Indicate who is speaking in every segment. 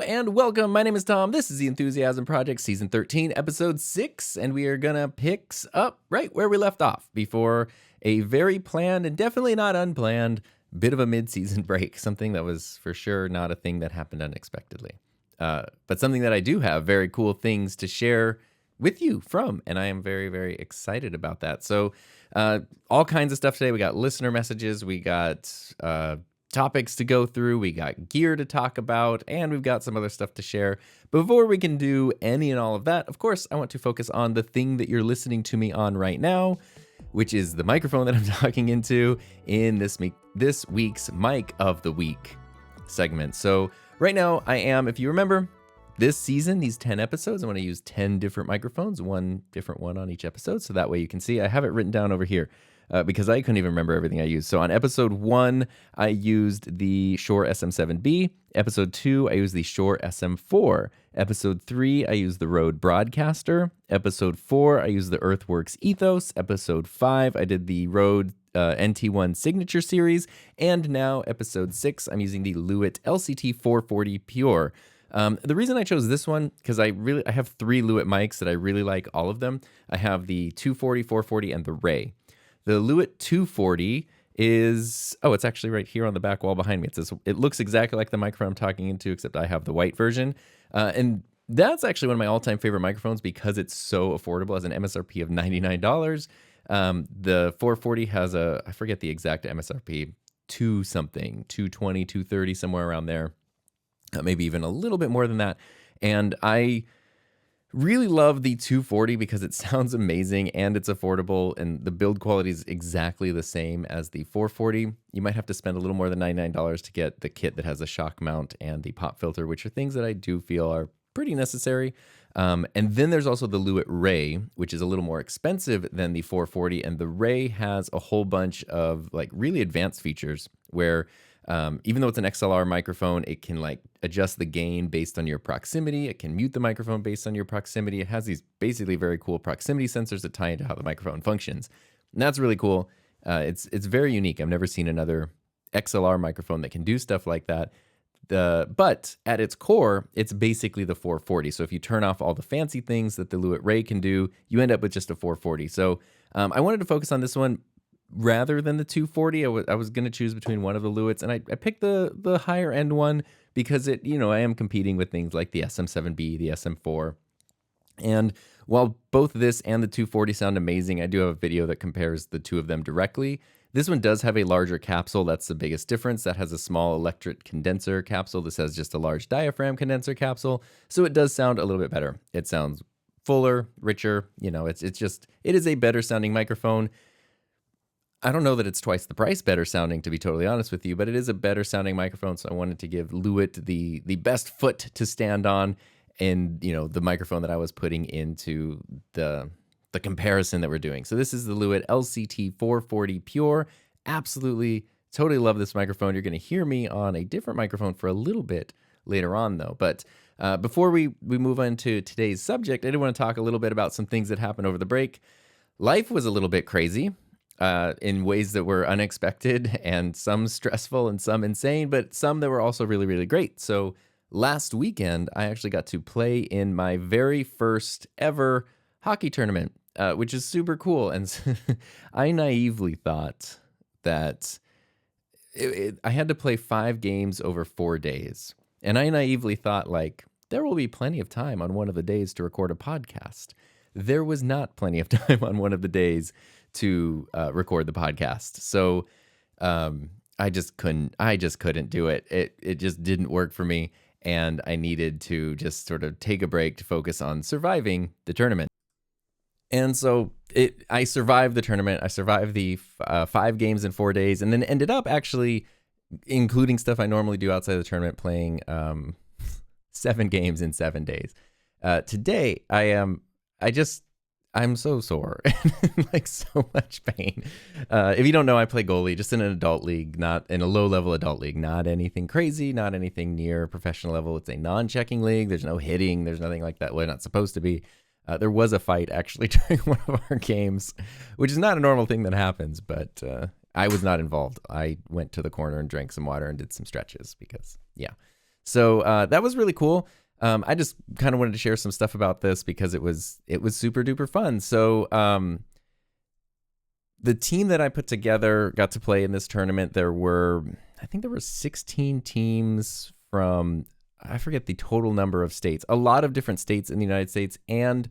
Speaker 1: and welcome. My name is Tom. This is the Enthusiasm Project Season 13, Episode 6, and we are going to pick up right where we left off before a very planned and definitely not unplanned bit of a mid-season break, something that was for sure not a thing that happened unexpectedly, but something that I do have very cool things to share with you from, and I am very, very excited about that. So all kinds of stuff today. We got listener messages, we got topics to go through, we got gear to talk about, and we've got some other stuff to share. Before we can do any and all of that, of course, I want to focus on the thing that you're listening to me on right now, which is the microphone that I'm talking into in this week's Mic of the Week segment. So right now I am, if you remember, this season, these 10 episodes, I want to use 10 different microphones, one different one on each episode, so that way you can see. I have it written down over here. Because I couldn't even remember everything I used. So on episode 1, I used the Shure SM7B. Episode 2, I used the Shure SM4. Episode 3, I used the Rode Broadcaster. Episode 4, I used the Earthworks Ethos. Episode 5, I did the Rode NT1 Signature Series. And now, episode 6, I'm using the Lewitt LCT 440 Pure. The reason I chose this one, because I have 3 Lewitt mics that I really like, all of them. I have the 240, 440, and the Ray. The Lewitt 240 is, it's actually right here on the back wall behind me. It looks exactly like the microphone I'm talking into, except I have the white version. And that's actually one of my all-time favorite microphones because it's so affordable. It has an MSRP of $99. The 440 has I forget the exact MSRP, 220, 230, somewhere around there. Maybe even a little bit more than that. And I really love the 240 because it sounds amazing and it's affordable, and the build quality is exactly the same as the 440. You might have to spend a little more than $99 to get the kit that has a shock mount and the pop filter, which are things that I do feel are pretty necessary. And then there's also the Lewitt Ray, which is a little more expensive than the 440, and the Ray has a whole bunch of like really advanced features where even though it's an XLR microphone, it can like adjust the gain based on your proximity. It can mute the microphone based on your proximity. It has these basically very cool proximity sensors that tie into how the microphone functions. And that's really cool. It's very unique. I've never seen another XLR microphone that can do stuff like that. But at its core, it's basically the 440. So if you turn off all the fancy things that the Lewitt Ray can do, you end up with just a 440. So I wanted to focus on this one rather than the 240. I was going to choose between one of the Lewitts, and I picked the higher end one because I am competing with things like the SM7B, the SM4. And while both this and the 240 sound amazing, I do have a video that compares the two of them directly. This one does have a larger capsule. That's the biggest difference. That has a small electric condenser capsule. This has just a large diaphragm condenser capsule. So it does sound a little bit better. It sounds fuller, richer. It is a better sounding microphone. I don't know that it's twice the price better sounding, to be totally honest with you, but it is a better sounding microphone. So I wanted to give Lewitt the best foot to stand on, and the microphone that I was putting into the comparison that we're doing. So this is the Lewitt LCT 440 Pure. Absolutely, totally love this microphone. You're going to hear me on a different microphone for a little bit later on, though. But before we move on to today's subject, I did want to talk a little bit about some things that happened over the break. Life was a little bit crazy. In ways that were unexpected, and some stressful and some insane, but some that were also really, really great. So last weekend, I actually got to play in my very first ever hockey tournament, which is super cool. And I naively thought that I had to play 5 games over 4 days. And I naively thought, like, there will be plenty of time on one of the days to record a podcast. There was not plenty of time on one of the days to record the podcast. So I just couldn't do it. It just didn't work for me. And I needed to just sort of take a break to focus on surviving the tournament. And so I survived the tournament. I survived the 5 games in 4 days, and then ended up actually, including stuff I normally do outside the tournament, playing 7 games in 7 days. Today I'm so sore and like so much pain. If you don't know, I play goalie just in an adult league, not in a low-level adult league, not anything crazy, not anything near professional level. It's a non-checking league. There's no hitting. There's nothing like that. We're not supposed to be. There was a fight actually during one of our games, which is not a normal thing that happens, but I was not involved. I went to the corner and drank some water and did some stretches because, yeah. So that was really cool. I just kind of wanted to share some stuff about this because it was super duper fun. So the team that I put together got to play in this tournament. I think there were 16 teams from, I forget the total number of states, a lot of different states in the United States and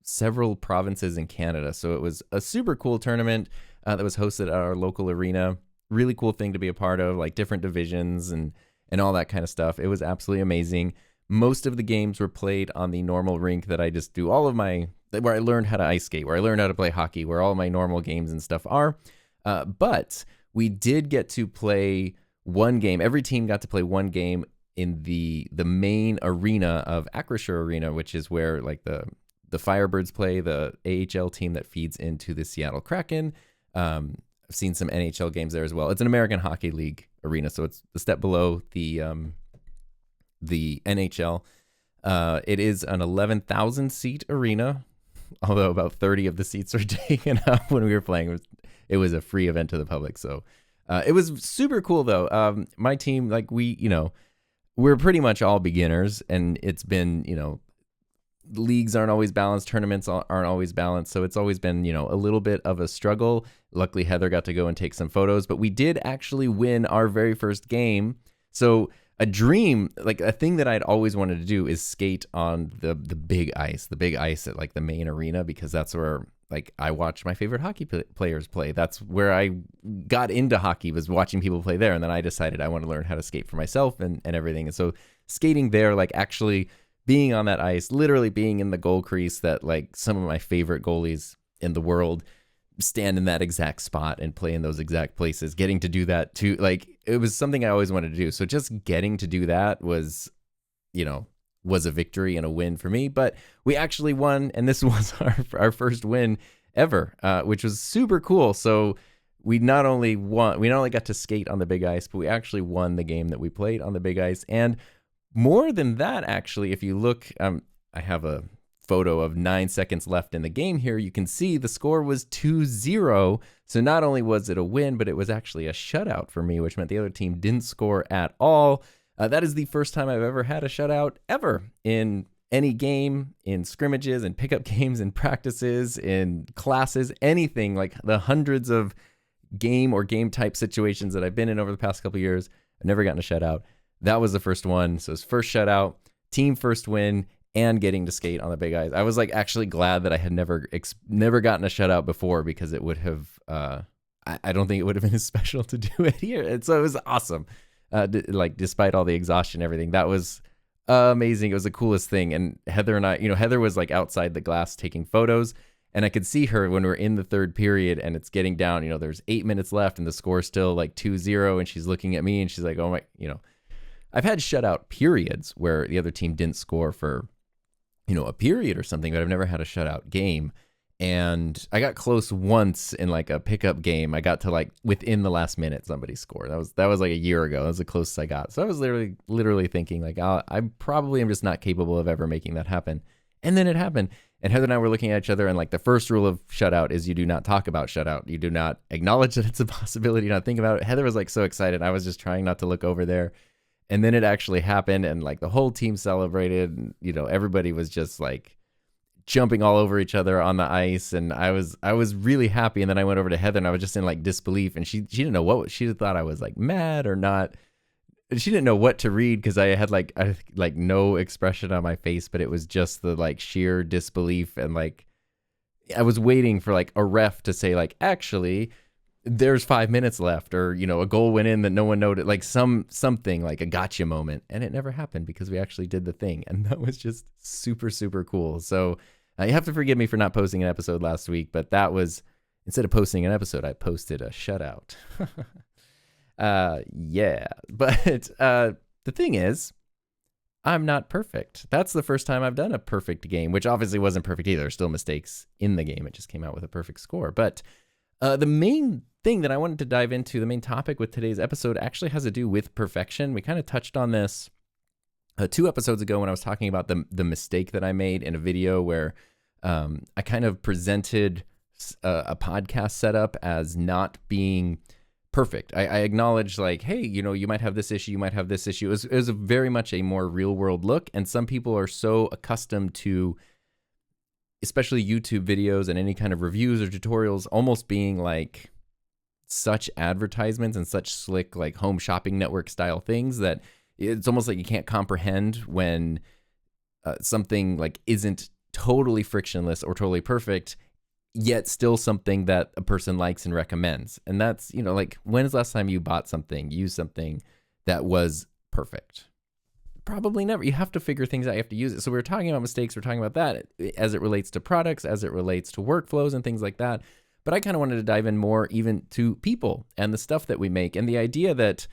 Speaker 1: several provinces in Canada. So it was a super cool tournament that was hosted at our local arena. Really cool thing to be a part of, like different divisions and all that kind of stuff. It was absolutely amazing. Most of the games were played on the normal rink that I just do all of my, where I learned how to ice skate, where I learned how to play hockey, where all my normal games and stuff are. But we did get to play one game. Every team got to play one game in the main arena of Acrisure Arena, which is where like the Firebirds play, the AHL team that feeds into the Seattle Kraken. I've seen some NHL games there as well. It's an American Hockey League arena, so it's a step below the NHL. It is an 11,000 seat arena, although about 30 of the seats were taken up when we were playing. It was a free event to the public, so it was super cool though. My team, like we're pretty much all beginners, and it's been, leagues aren't always balanced, tournaments aren't always balanced, so it's always been, a little bit of a struggle. Luckily, Heather got to go and take some photos, but we did actually win our very first game. So a dream, like a thing that I'd always wanted to do is skate on the big ice at like the main arena, because that's where like I watch my favorite hockey players play. That's where I got into hockey, was watching people play there. And then I decided I want to learn how to skate for myself and everything. And so skating there, like actually being on that ice, literally being in the goal crease that like some of my favorite goalies in the world stand in that exact spot and play in those exact places, getting to do that too. Like it was something I always wanted to do. So just getting to do that was a victory and a win for me. But we actually won, and this was our first win ever, which was super cool. So we not only got to skate on the big ice, but we actually won the game that we played on the big ice. And more than that, actually, if you look, I have a photo of 9 seconds left in the game here. You can see the score was 2-0. So not only was it a win, but it was actually a shutout for me, which meant the other team didn't score at all. That is the first time I've ever had a shutout ever in any game, in scrimmages and pickup games and practices, in classes, anything. Like the hundreds of game or game type situations that I've been in over the past couple of years, I've never gotten a shutout. That was the first one. So it's first shutout, team first win, and getting to skate on the big ice. I was like actually glad that I had never gotten a shutout before, because it would have, I don't think it would have been as special to do it here. And so it was awesome. Like despite all the exhaustion and everything, that was amazing. It was the coolest thing. And Heather and I, Heather was like outside the glass taking photos, and I could see her when we're in the third period and it's getting down, there's 8 minutes left and the score's still like 2-0, and she's looking at me and she's like, oh my, I've had shutout periods where the other team didn't score for, a period or something, but I've never had a shutout game. And I got close once in like a pickup game. I got to like within the last minute somebody scored. That was like a year ago. That was the closest I got. So I was literally thinking like I probably am just not capable of ever making that happen. And then it happened. And Heather and I were looking at each other, and like the first rule of shutout is you do not talk about shutout. You do not acknowledge that it's a possibility, not think about it. Heather was like so excited. I was just trying not to look over there. And then it actually happened, and like the whole team celebrated, and, everybody was just like jumping all over each other on the ice, and I was really happy. And then I went over to Heather, and I was just in like disbelief, and she didn't know what, she thought I was like mad or not. She didn't know what to read, because I had like no expression on my face, but it was just the like sheer disbelief. And like I was waiting for like a ref to say like, actually there's 5 minutes left, or a goal went in that no one noted, like something like a gotcha moment. And it never happened, because we actually did the thing, and that was just super, super cool. So you have to forgive me for not posting an episode last week, but that was, instead of posting an episode, I posted a shutout. Yeah, but the thing is, I'm not perfect. That's the first time I've done a perfect game, which obviously wasn't perfect either. There's still mistakes in the game. It just came out with a perfect score. But the main thing that I wanted to dive into, the main topic with today's episode, actually has to do with perfection. We kind of touched on this 2 episodes ago when I was talking about the mistake that I made in a video where I kind of presented a podcast setup as not being perfect. I acknowledge like, hey, you might have this issue, you might have this issue. It was very much a more real world look. And some people are so accustomed to, especially YouTube videos and any kind of reviews or tutorials, almost being like such advertisements and such slick like home shopping network style things that it's almost like you can't comprehend when something like isn't totally frictionless or totally perfect, yet still something that a person likes and recommends. And that's, like, when is the last time you bought something, used something that was perfect? Probably never. You have to figure things out. You have to use it. So we're talking about mistakes. We're talking about that as it relates to products, as it relates to workflows and things like that. But I kind of wanted to dive in more even to people and the stuff that we make, and the idea that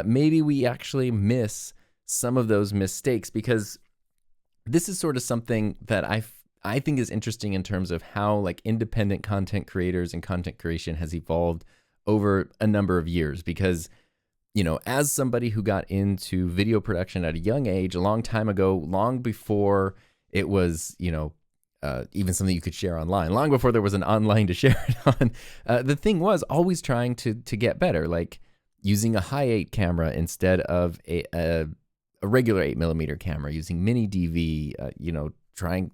Speaker 1: maybe we actually miss some of those mistakes, because this is sort of something that I think is interesting in terms of how like independent content creators and content creation has evolved over a number of years. Because, as somebody who got into video production at a young age, a long time ago, long before it was, even something you could share online, long before there was an online to share it on, the thing was always trying to get better, like using a high 8 camera instead of a regular 8mm camera, using mini DV,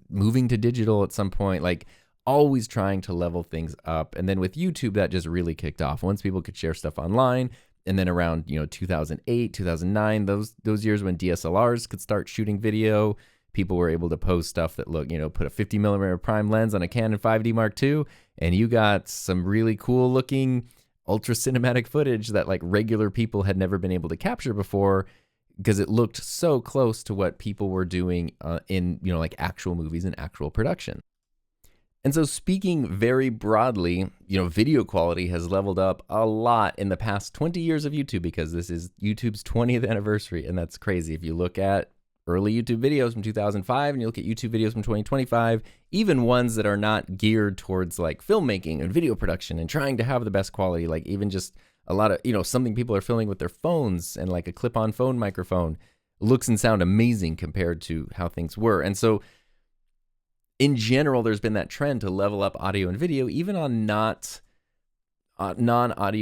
Speaker 1: moving to digital at some point, like always trying to level things up. And then with YouTube, that just really kicked off once people could share stuff online. And then around 2008, 2009, those years when DSLRs could start shooting video, people were able to post stuff that looked, put a 50mm prime lens on a Canon 5D Mark II, and you got some really cool looking ultra cinematic footage that like regular people had never been able to capture before, because it looked so close to what people were doing in, like actual movies and actual production. And so speaking very broadly, video quality has leveled up a lot in the past 20 years of YouTube, because this is YouTube's 20th anniversary. And that's crazy. If you look at early YouTube videos from 2005 and you look at YouTube videos from 2025, even ones that are not geared towards like filmmaking and video production and trying to have the best quality, like even just a lot of, something people are filming with their phones and like a clip-on phone microphone, looks and sound amazing compared to how things were. And so in general, there's been that trend to level up audio and video, even on non-audio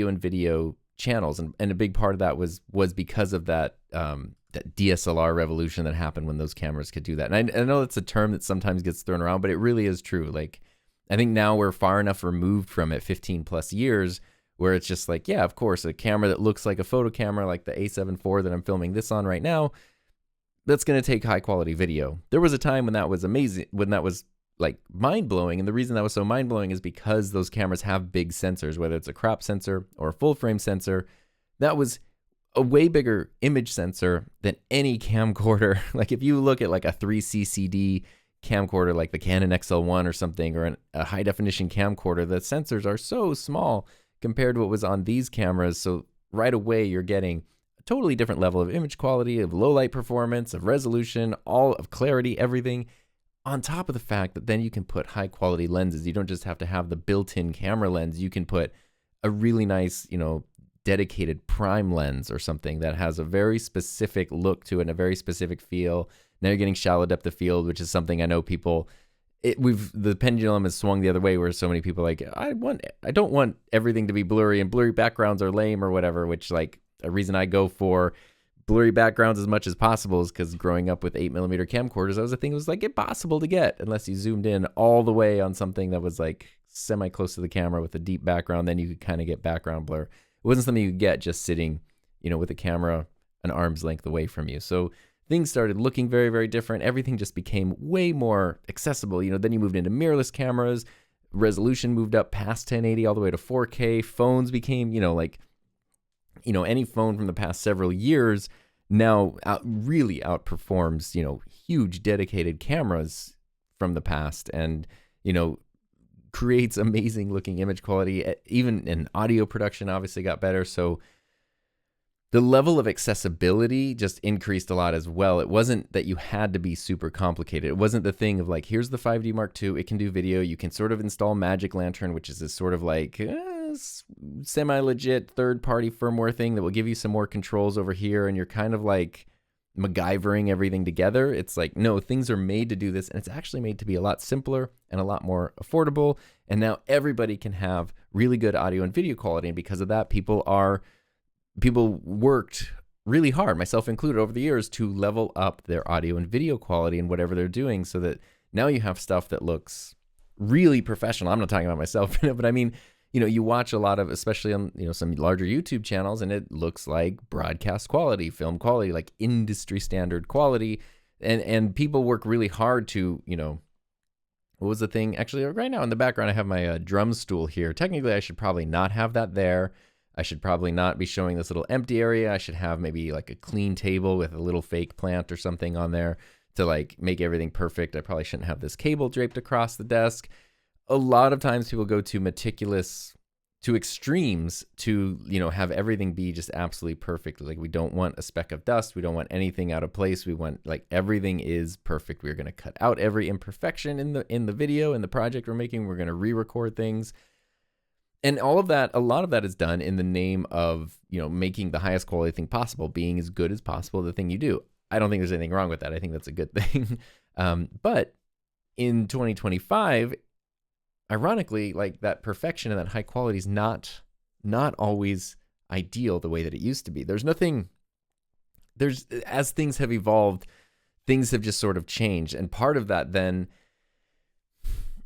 Speaker 1: and video channels. And a big part of that was because of that DSLR revolution that happened when those cameras could do that. And I know that's a term that sometimes gets thrown around, but it really is true. Like, I think now we're far enough removed from it, 15 plus years, where it's just like, yeah, of course, a camera that looks like a photo camera, like the A7 IV that I'm filming this on right now, that's going to take high quality video. There was a time when that was amazing, when that was like mind blowing. And the reason that was so mind blowing is because those cameras have big sensors, whether it's a crop sensor or a full frame sensor. That was a way bigger image sensor than any camcorder. Like if you look at like a 3CCD camcorder, like the Canon XL1 or something, or a high definition camcorder, the sensors are so small compared to what was on these cameras. So right away, you're getting a totally different level of image quality, of low light performance, of resolution, all of clarity, everything. On top of the fact that then you can put high quality lenses. You don't just have to have the built-in camera lens. You can put a really nice, dedicated prime lens or something that has a very specific look to it and a very specific feel. Now you're getting shallow depth of field, which is something I know people, the pendulum has swung the other way, where so many people are like, I don't want everything to be blurry, and blurry backgrounds are lame or whatever, which like a reason I go for blurry backgrounds as much as possible is because growing up with 8mm camcorders, that was a thing that was like impossible to get unless you zoomed in all the way on something that was like semi close to the camera with a deep background. Then you could kind of get background blur. It wasn't something you could get just sitting, with a camera an arm's length away from you. So things started looking very, very different. Everything just became way more accessible. Then you moved into mirrorless cameras. Resolution moved up past 1080 all the way to 4K. Phones became, any phone from the past several years now really outperforms, huge dedicated cameras from the past, and, creates amazing looking image quality. Even in audio production obviously got better. So the level of accessibility just increased a lot as well. It wasn't that you had to be super complicated. It wasn't the thing of like, here's the 5D Mark II, it can do video. You can sort of install Magic Lantern, which is this sort of like semi-legit third-party firmware thing that will give you some more controls over here. And you're kind of like, MacGyvering everything together. It's like, no, things are made to do this, and it's actually made to be a lot simpler and a lot more affordable. And now everybody can have really good audio and video quality. And because of that, people worked really hard, myself included, over the years to level up their audio and video quality and whatever they're doing, so that now you have stuff that looks really professional. I'm not talking about myself, but I mean, you watch a lot of, especially on, some larger YouTube channels, and it looks like broadcast quality, film quality, like industry standard quality. And people work really hard to, what was the thing? Actually, right now in the background, I have my drum stool here. Technically, I should probably not have that there. I should probably not be showing this little empty area. I should have maybe like a clean table with a little fake plant or something on there to like make everything perfect. I probably shouldn't have this cable draped across the desk. A lot of times people go to extremes to, have everything be just absolutely perfect. Like, we don't want a speck of dust. We don't want anything out of place. We want, like, everything is perfect. We're going to cut out every imperfection in the video, in the project we're making. We're going to re-record things. And all of that, a lot of that is done in the name of, making the highest quality thing possible, being as good as possible at the thing you do. I don't think there's anything wrong with that. I think that's a good thing. But in 2025, ironically, like, that perfection and that high quality is not always ideal the way that it used to be. As things have evolved, things have just sort of changed. And part of that, then,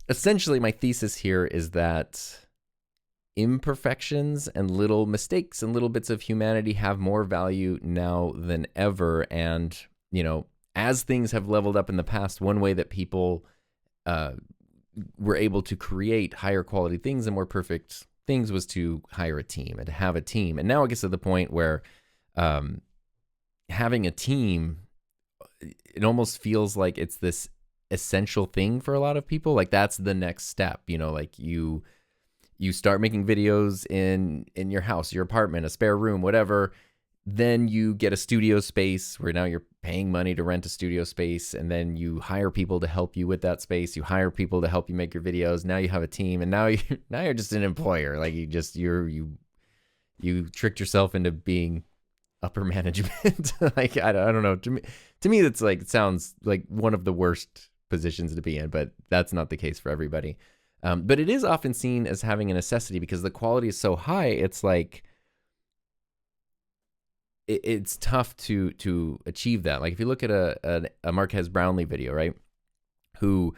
Speaker 1: essentially my thesis here is that imperfections and little mistakes and little bits of humanity have more value now than ever. And, as things have leveled up in the past, one way that people were able to create higher quality things and more perfect things was to hire a team and to have a team. And now it gets to the point where having a team, it almost feels like it's this essential thing for a lot of people. Like, that's the next step, like you start making videos in your house, your apartment, a spare room, whatever. Then you get a studio space where now you're paying money to rent a studio space, and then you hire people to help you with that space. You hire people to help you make your videos. Now you have a team, and now you're just an employer. Like, you tricked yourself into being upper management. Like, I don't know. To me, that's like, it sounds like one of the worst positions to be in, but that's not the case for everybody. But it is often seen as having a necessity because the quality is so high. It's like, it's tough to achieve that. Like, if you look at a Marquez Brownlee video, right, who,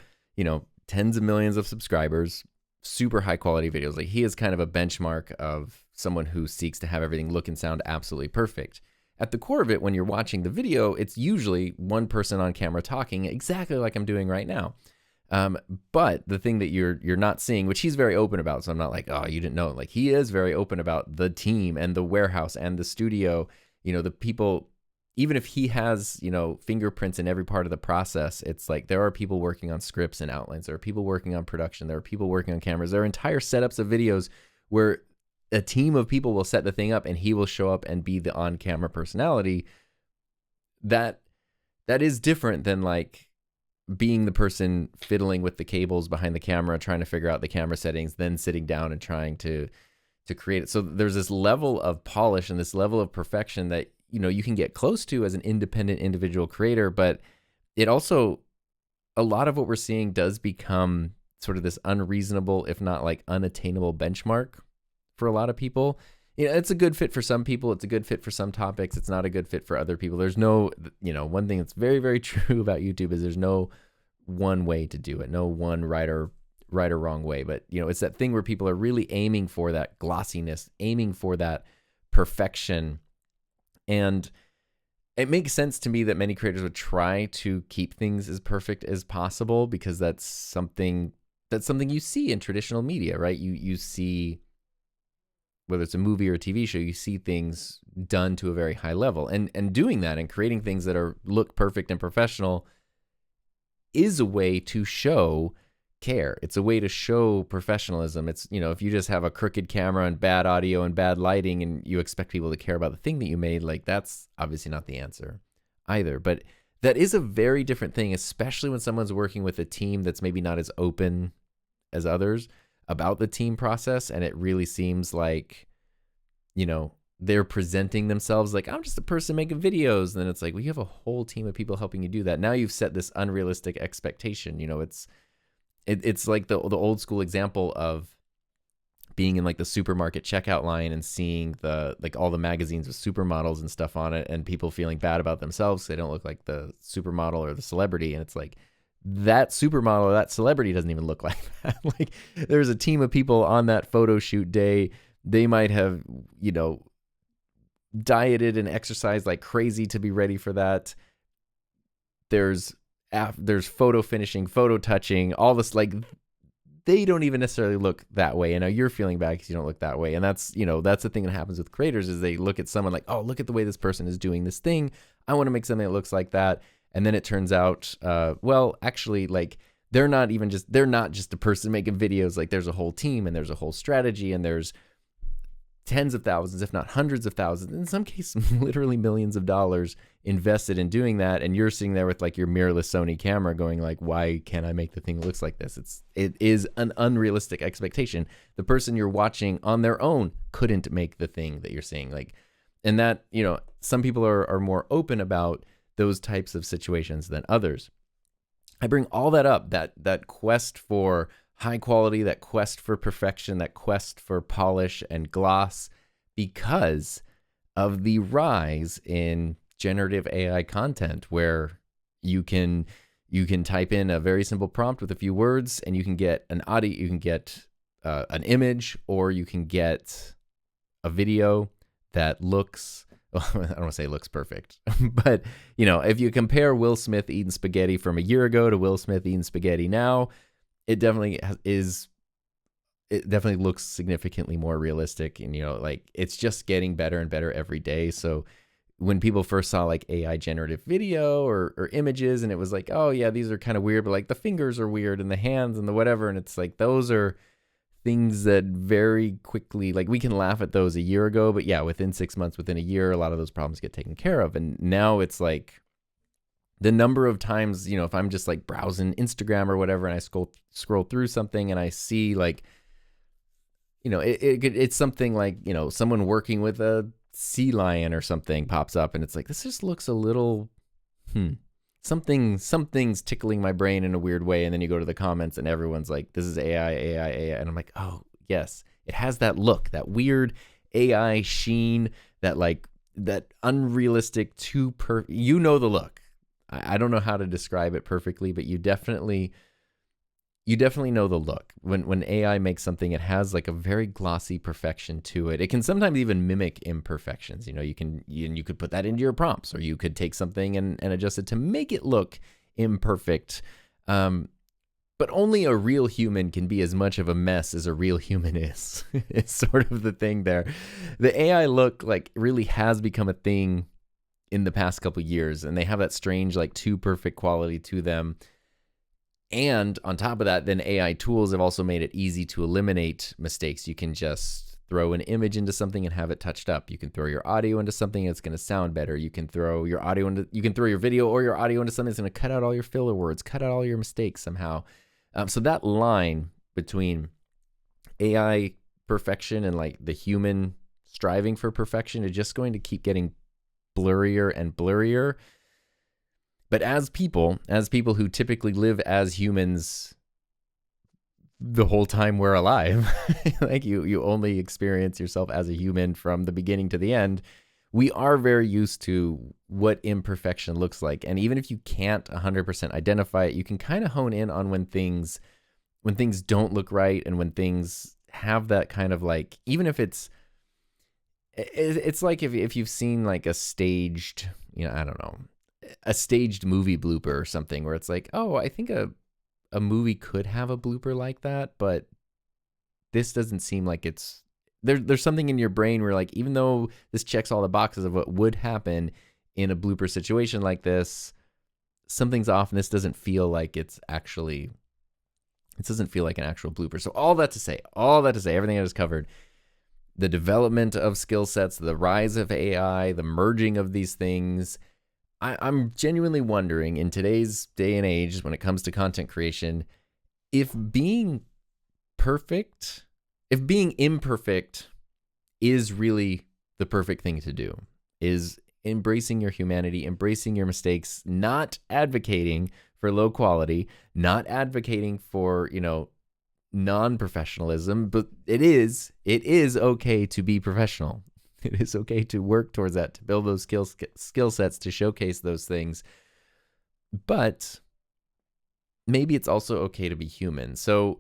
Speaker 1: tens of millions of subscribers, super high quality videos. Like, he is kind of a benchmark of someone who seeks to have everything look and sound absolutely perfect. At the core of it, when you're watching the video, it's usually one person on camera talking exactly like I'm doing right now. But the thing that you're not seeing, which he's very open about, so I'm not like, oh, you didn't know. Like, he is very open about the team and the warehouse and the studio, the people. Even if he has, fingerprints in every part of the process, it's like there are people working on scripts and outlines. There are people working on production. There are people working on cameras. There are entire setups of videos where a team of people will set the thing up and he will show up and be the on-camera personality. That is different than, like, being the person fiddling with the cables behind the camera, trying to figure out the camera settings, then sitting down and trying to create it. So there's this level of polish and this level of perfection that, you can get close to as an independent individual creator, but it also, a lot of what we're seeing does become sort of this unreasonable, if not like unattainable benchmark for a lot of people. It's a good fit for some people. It's a good fit for some topics. It's not a good fit for other people. There's no, one thing that's very, very true about YouTube is there's no one way to do it. No one right or wrong way. But, it's that thing where people are really aiming for that glossiness, aiming for that perfection. And it makes sense to me that many creators would try to keep things as perfect as possible because that's something you see in traditional media, right? You see, whether it's a movie or a TV show, you see things done to a very high level. And doing that and creating things that look perfect and professional is a way to show care. It's a way to show professionalism. It's, if you just have a crooked camera and bad audio and bad lighting and you expect people to care about the thing that you made, like, that's obviously not the answer either. But that is a very different thing, especially when someone's working with a team that's maybe not as open as others about the team process. And it really seems like, they're presenting themselves like, I'm just a person making videos. And then it's like, well, you have a whole team of people helping you do that. Now you've set this unrealistic expectation. You know, it's like the old school example of being in like the supermarket checkout line and seeing the like all the magazines with supermodels and stuff on it, and people feeling bad about themselves. They don't look like the supermodel or the celebrity. And it's like, that supermodel or that celebrity doesn't even look like that. Like, there's a team of people on that photo shoot day. They might have, you know, dieted and exercised like crazy to be ready for that. There's photo finishing, photo touching, all this. Like, they don't even necessarily look that way. And now you're feeling bad because you don't look that way. And that's, you know, that's the thing that happens with creators, is they look at someone like, oh, look at the way this person is doing this thing. I want to make something that looks like that. And then it turns out, well, actually, like, they're not just a person making videos. Like, there's a whole team and there's a whole strategy, and there's tens of thousands, if not hundreds of thousands, in some cases, literally millions of dollars invested in doing that. And you're sitting there with like your mirrorless Sony camera going like, why can't I make the thing that looks like this? It is an unrealistic expectation. The person you're watching on their own couldn't make the thing that you're seeing. Like, and that, you know, some people are more open about those types of situations than others. I bring all that up, that quest for high quality, that quest for perfection, that quest for polish and gloss, because of the rise in generative AI content, where you can type in a very simple prompt with a few words and you can get an audio, you can get an image, or you can get a video that looks, well, I don't want to say looks perfect, but, you know, if you compare Will Smith eating spaghetti from a year ago to Will Smith eating spaghetti now, it definitely looks significantly more realistic. And, you know, like, it's just getting better and better every day. So when people first saw like AI generative video or images, and it was like, oh yeah, these are kind of weird, but like the fingers are weird and the hands and the whatever. And it's like, those are things that very quickly, like, we can laugh at those a year ago, but yeah, within 6 months, within a year, a lot of those problems get taken care of. And now it's like, the number of times, you know, if I'm just like browsing Instagram or whatever, and I scroll through something and I see like, you know, it's something like, you know, someone working with a sea lion or something pops up, and it's like, this just looks a little, something's tickling my brain in a weird way. And then you go to the comments and everyone's like, this is AI. And I'm like, oh yes, it has that look, that weird AI sheen, that like, that unrealistic you know, the look. I don't know how to describe it perfectly, but you definitely know the look. When AI makes something, it has like a very glossy perfection to it. It can sometimes even mimic imperfections. You know, you could put that into your prompts, or you could take something and adjust it to make it look imperfect. But only a real human can be as much of a mess as a real human is. It's sort of the thing there. The AI look like really has become a thing in the past couple years, and they have that strange, like, too perfect quality to them. And on top of that, then AI tools have also made it easy to eliminate mistakes. You can just throw an image into something and have it touched up. You can throw your audio into something and it's going to sound better. You can throw your video or your audio into something that's going to cut out all your filler words, cut out all your mistakes somehow. So that line between AI perfection and like the human striving for perfection is just going to keep getting blurrier and blurrier. But as people who typically live as humans the whole time we're alive, like you only experience yourself as a human from the beginning to the end, we are very used to what imperfection looks like. And even if you can't 100% identify it, you can kind of hone in on when things don't look right, and when things have that kind of like, even if it's like if you've seen like a staged, you know, I don't know, a staged movie blooper or something, where it's like, oh, I think a movie could have a blooper like that, but this doesn't seem like it's there's something in your brain where, like, even though this checks all the boxes of what would happen in a blooper situation like this, something's off, and this doesn't feel like it doesn't feel like an actual blooper. So all that to say, everything I just covered, the development of skill sets, the rise of AI, the merging of these things, I'm genuinely wondering, in today's day and age, when it comes to content creation, if being imperfect is really the perfect thing to do, is embracing your humanity, embracing your mistakes, not advocating for low quality, not advocating for, non-professionalism, but it is okay to be professional. It is okay to work towards that, to build those skill sets, to showcase those things. But maybe it's also okay to be human. So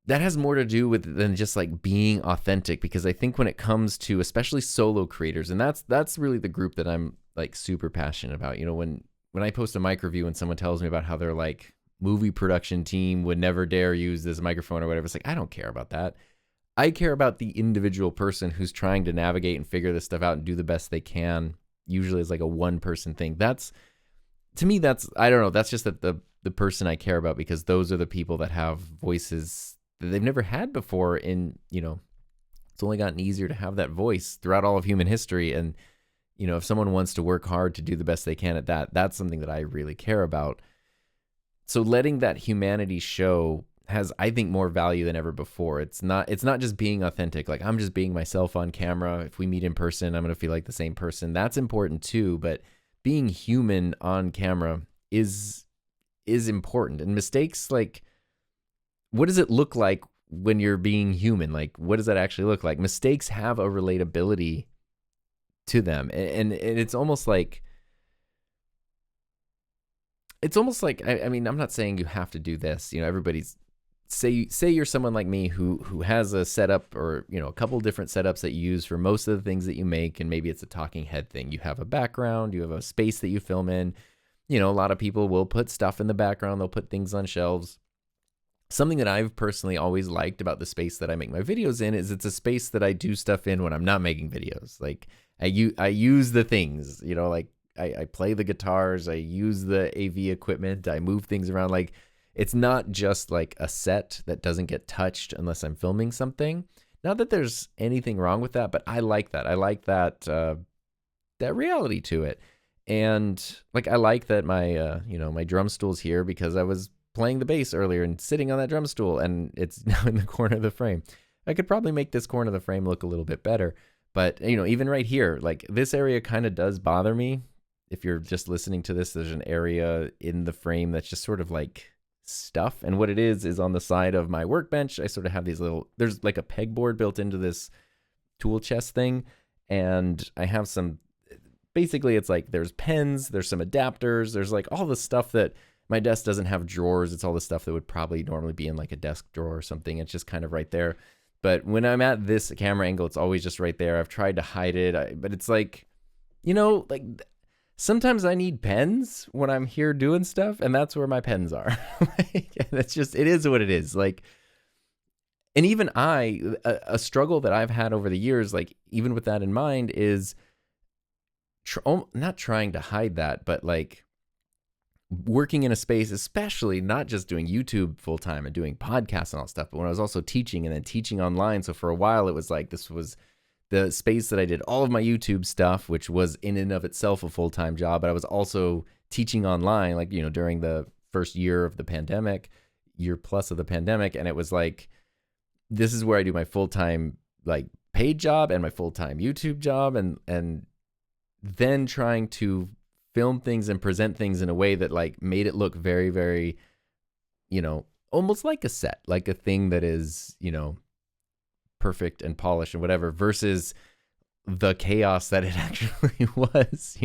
Speaker 1: that has more to do with than just like being authentic, because I think when it comes to especially solo creators, and that's really the group that I'm like super passionate about. When I post a mic review and someone tells me about how their like movie production team would never dare use this microphone or whatever, it's like, I don't care about that. I care about the individual person who's trying to navigate and figure this stuff out and do the best they can. Usually it's like a one person thing. To me, I don't know. That's just the person I care about, because those are the people that have voices that they've never had before. And, it's only gotten easier to have that voice throughout all of human history. And, if someone wants to work hard to do the best they can at that, that's something that I really care about. So letting that humanity show has, I think, more value than ever before. It's not just being authentic. Like, I'm just being myself on camera. If we meet in person, I'm going to feel like the same person. That's important too. But being human on camera is important. And mistakes, like, what does it look like when you're being human? Like, what does that actually look like? Mistakes have a relatability to them. And it's almost like, I mean, I'm not saying you have to do this. Everybody's, say you're someone like me who has a setup, or, a couple different setups that you use for most of the things that you make. And maybe it's a talking head thing. You have a background, you have a space that you film in. A lot of people will put stuff in the background. They'll put things on shelves. Something that I've personally always liked about the space that I make my videos in is it's a space that I do stuff in when I'm not making videos. Like, I use the things, like I play the guitars, I use the AV equipment, I move things around. Like, it's not just like a set that doesn't get touched unless I'm filming something. Not that there's anything wrong with that, but I like that. I like that reality to it. And like, I like that my my drum stool's here because I was playing the bass earlier and sitting on that drum stool, and it's now in the corner of the frame. I could probably make this corner of the frame look a little bit better, but even right here, like, this area kind of does bother me. If you're just listening to this, there's an area in the frame that's just sort of like stuff. And what it is on the side of my workbench, I sort of have these there's like a pegboard built into this tool chest thing. And I have basically it's like there's pens, there's some adapters, there's like all the stuff that my desk doesn't have drawers. It's all the stuff that would probably normally be in like a desk drawer or something. It's just kind of right there. But when I'm at this camera angle, it's always just right there. I've tried to hide it, but it's like, like sometimes I need pens when I'm here doing stuff, and that's where my pens are. That's just, it is what it is. Like, and even a struggle that I've had over the years, like, even with that in mind, is not trying to hide that, but like working in a space, especially not just doing YouTube full time and doing podcasts and all that stuff, but when I was also teaching and then teaching online. So for a while, it was like, this was the space that I did all of my YouTube stuff, which was in and of itself a full-time job, but I was also teaching online, like, during the first year of the pandemic, year plus of the pandemic. And it was like, this is where I do my full-time, like, paid job and my full-time YouTube job. And then trying to film things and present things in a way that like made it look very, very, almost like a set, like a thing that is, perfect and polished and whatever, versus the chaos that it actually was,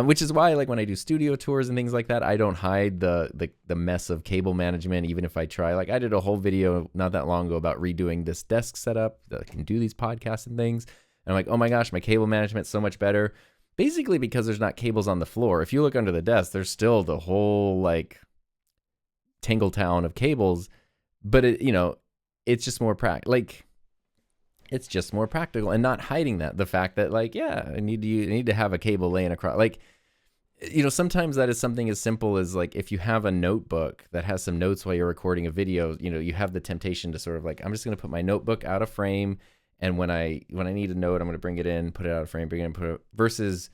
Speaker 1: which is why, like, when I do studio tours and things like that, I don't hide the mess of cable management, even if I try. Like, I did a whole video not that long ago about redoing this desk setup that I can do these podcasts and things. And I'm like, oh my gosh, my cable management's so much better. Basically because there's not cables on the floor. If you look under the desk, there's still the whole like Tingletown of cables, but it's just more it's just more practical, and not hiding the fact that, like, yeah, I need to have a cable laying across. Like, sometimes that is something as simple as, like, if you have a notebook that has some notes while you're recording a video, you have the temptation to sort of like, I'm just going to put my notebook out of frame. And when I need a note, I'm going to bring it in, put it out of frame, bring it in, put it, versus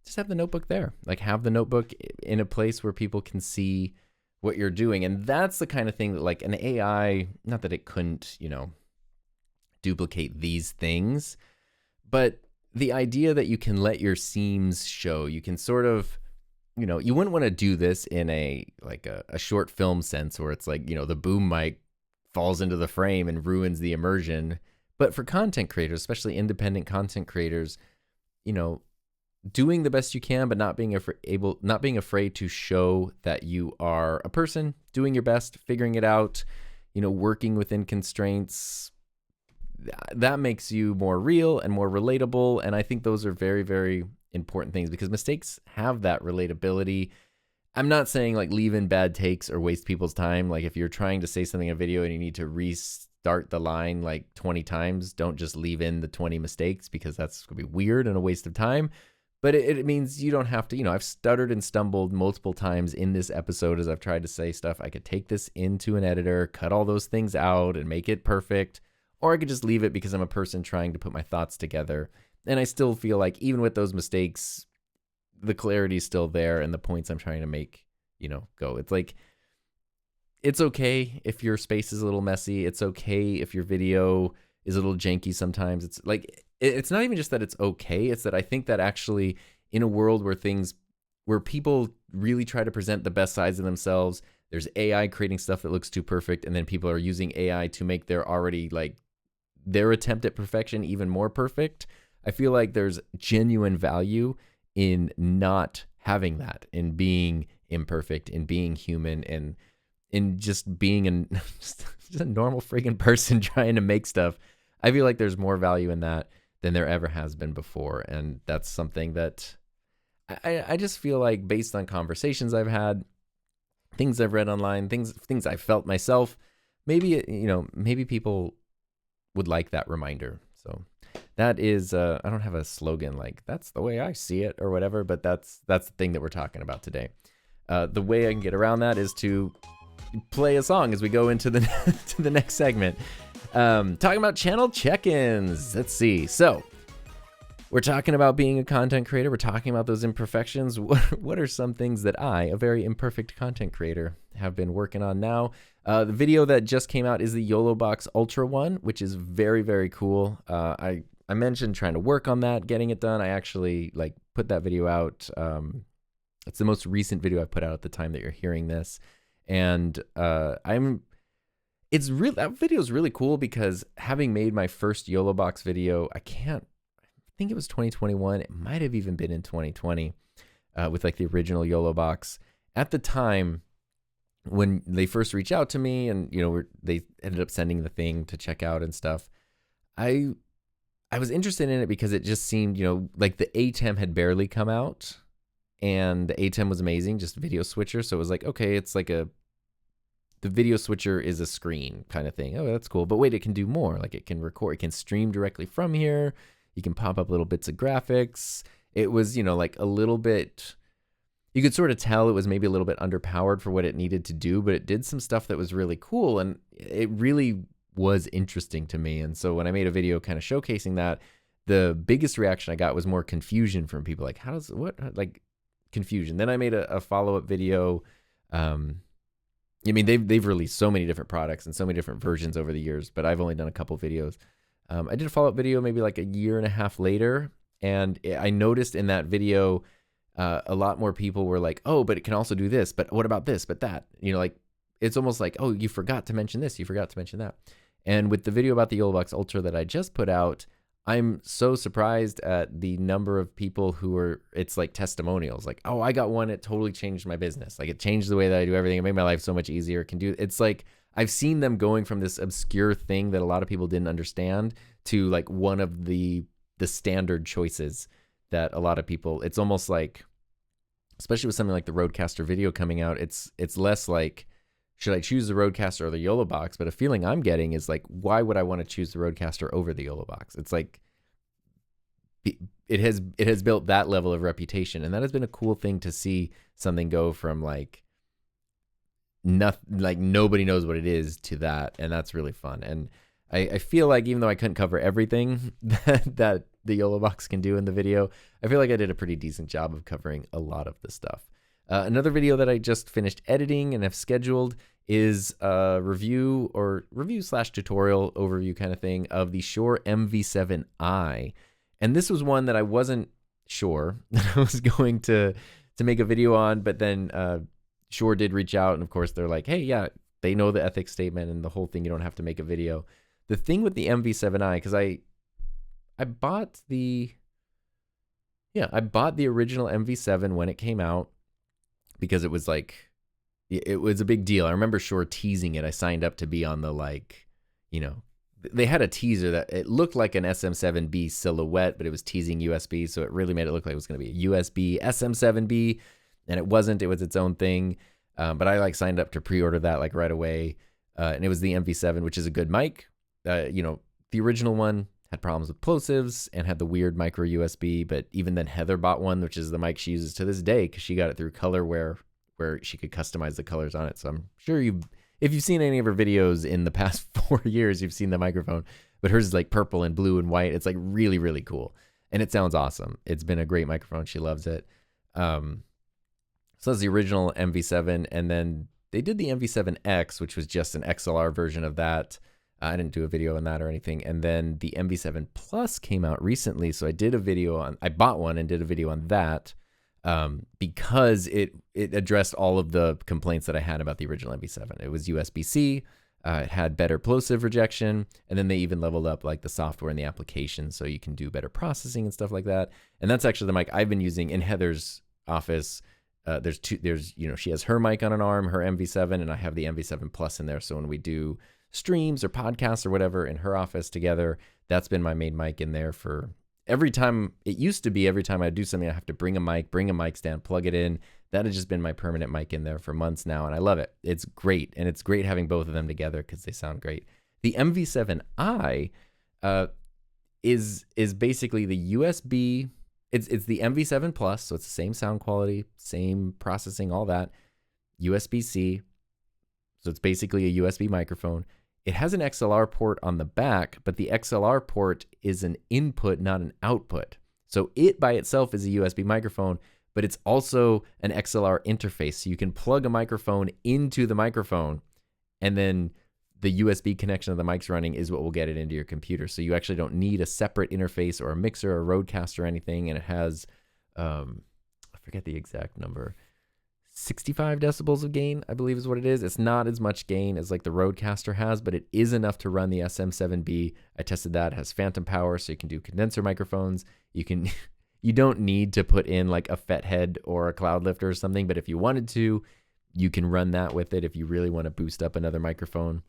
Speaker 1: just have the notebook there. Like, have the notebook in a place where people can see what you're doing. And that's the kind of thing that, like, an AI, not that it couldn't, duplicate these things, But the idea that you can let your seams show, you can sort of, you wouldn't want to do this in a short film sense where it's like, the boom mic falls into the frame and ruins the immersion. But for content creators, especially independent content creators, doing the best you can, but not being afraid to show that you are a person doing your best, figuring it out, working within constraints, that makes you more real and more relatable. And I think those are very, very important things because mistakes have that relatability. I'm not saying like leave in bad takes or waste people's time. Like if you're trying to say something in a video and you need to restart the line like 20 times, don't just leave in the 20 mistakes because that's going to be weird and a waste of time. But it means you don't have to, I've stuttered and stumbled multiple times in this episode as I've tried to say stuff. I could take this into an editor, cut all those things out and make it perfect. Or I could just leave it because I'm a person trying to put my thoughts together. And I still feel like even with those mistakes, the clarity is still there and the points I'm trying to make, go. It's like, it's okay if your space is a little messy. It's okay if your video is a little janky sometimes. It's like, it's not even just that it's okay. It's that I think that actually in a world where people really try to present the best sides of themselves, there's AI creating stuff that looks too perfect. And then people are using AI to make their attempt at perfection even more perfect. I feel like there's genuine value in not having that, in being imperfect, in being human, and in just being just a normal freaking person trying to make stuff. I feel like there's more value in that than there ever has been before. And that's something that I just feel like based on conversations I've had, things I've read online, things I've felt myself, maybe people would like that reminder. So that is, I don't have a slogan like that's the way I see it or whatever, but that's the thing that we're talking about today. The way I can get around that is to play a song as we go into the to the next segment. Talking about channel check-ins. Let's see. So we're talking about being a content creator. We're talking about those imperfections. What are some things that I, a very imperfect content creator, have been working on now? The video that just came out is the YOLO Box Ultra one, which is very, very cool. I mentioned trying to work on that, getting it done. I actually put that video out. It's the most recent video I put out at the time that you're hearing this. And that video is really cool because having made my first YOLO Box video, I think it was 2021. It might have even been in 2020 with the original YOLO Box. At the time, when they first reached out to me and, they ended up sending the thing to check out and stuff, I was interested in it because it just seemed, the ATEM had barely come out and the ATEM was amazing, just video switcher. So it was like, okay, it's like the video switcher is a screen kind of thing. Oh, that's cool. But wait, it can do more. It can record, it can stream directly from here. You can pop up little bits of graphics. It was, a little bit, you could sort of tell it was maybe a little bit underpowered for what it needed to do, but it did some stuff that was really cool. And it really was interesting to me. And so when I made a video kind of showcasing that, the biggest reaction I got was more confusion from people. Confusion. Then I made a follow-up video. They've released so many different products and so many different versions over the years, but I've only done a couple videos. I did a follow-up video maybe a year and a half later, and I noticed in that video a lot more people were like, oh, but it can also do this, but what about this, but that? It's almost like, oh, you forgot to mention this, you forgot to mention that. And with the video about the YOLO Box Ultra that I just put out, I'm so surprised at the number of people who are, it's like testimonials, like, oh, I got one, it totally changed my business. It changed the way that I do everything. It made my life so much easier. It's like, I've seen them going from this obscure thing that a lot of people didn't understand to one of the standard choices that a lot of people, it's almost like, especially with something like the Rodecaster video coming out, it's less like, should I choose the Rodecaster or the YOLO Box? But a feeling I'm getting is why would I want to choose the Rodecaster over the YOLO Box? It's like, it has built that level of reputation. And that has been a cool thing to see something go from nothing, nobody knows what it is to that. And that's really fun. And I feel like even though I couldn't cover everything that the YOLO Box can do in the video, I feel like I did a pretty decent job of covering a lot of the stuff. Another video that I just finished editing and have scheduled is a review/tutorial overview kind of thing of the Shure MV7i. And this was one that I wasn't sure that I was going to make a video on, but then Shure did reach out, and of course they're like, hey, yeah, they know the ethics statement and the whole thing, you don't have to make a video. The thing with the MV7i, because I bought the original MV7 when it came out, because it was like, it was a big deal. I remember Shure teasing it. I signed up to be on the, like, you know, they had a teaser that it looked like an SM7B silhouette, but it was teasing USB, so it really made it look like it was going to be a USB SM7B, and it wasn't. It was its own thing. But I like signed up to pre-order that like right away, and it was the MV7, which is a good mic. You know, the original one had problems with plosives and had the weird micro USB, but even then Heather bought one, which is the mic she uses to this day because she got it through Colorware, where she could customize the colors on it. So I'm sure if you've seen any of her videos in the past 4 years, you've seen the microphone, but hers is like purple and blue and white. It's like really, really cool. And it sounds awesome. It's been a great microphone. She loves it. So that's the original MV7. And then they did the MV7X, which was just an XLR version of that. I didn't do a video on that or anything. And then the MV7 Plus came out recently. So I bought one and did a video on that. Because it addressed all of the complaints that I had about the original MV7. It was USB-C, it had better plosive rejection, and then they even leveled up like the software and the application so you can do better processing and stuff like that. And that's actually the mic I've been using in Heather's office. She has her mic on an arm, her MV7, and I have the MV7 Plus in there. So when we do streams or podcasts or whatever in her office together, that's been my main mic in there for every time. It used to be every time I do something, I have to bring a mic stand, plug it in. That has just been my permanent mic in there for months now, and I love it. It's great, and it's great having both of them together because they sound great. The MV7i is basically the USB. It's the MV7 Plus, so it's the same sound quality, same processing, all that. USB-C, so it's basically a USB microphone. It has an XLR port on the back, but the XLR port is an input, not an output. So it by itself is a USB microphone, but it's also an XLR interface. So you can plug a microphone into the microphone, and then the USB connection of the mic's running is what will get it into your computer. So you actually don't need a separate interface or a mixer or Rodecaster or anything. And it has, I forget the exact number, 65 decibels of gain, I believe is what it is. It's not as much gain as like the Rodecaster has, but it is enough to run the SM7B. I tested that. It has phantom power, so you can do condenser microphones. You don't need to put in like a FET head or a cloud lifter or something, but if you wanted to, you can run that with it. If you really want to boost up another microphone,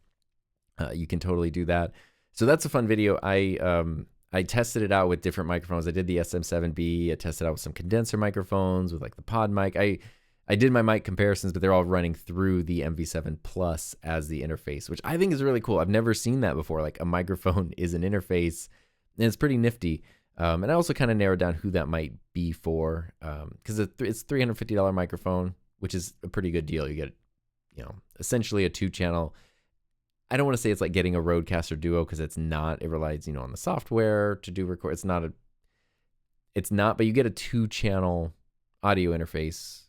Speaker 1: you can totally do that. So that's a fun video. I tested it out with different microphones. I did the SM7B. I tested out with some condenser microphones with like the pod mic. I did my mic comparisons, but they're all running through the MV7 Plus as the interface, which I think is really cool. I've never seen that before. Like a microphone is an interface, and it's pretty nifty. And I also kind of narrowed down who that might be for, because it's $350 microphone, which is a pretty good deal. You get, essentially a 2-channel. I don't want to say it's like getting a Rodecaster Duo, because it's not. It relies, on the software to do record. It's not, but you get a 2-channel audio interface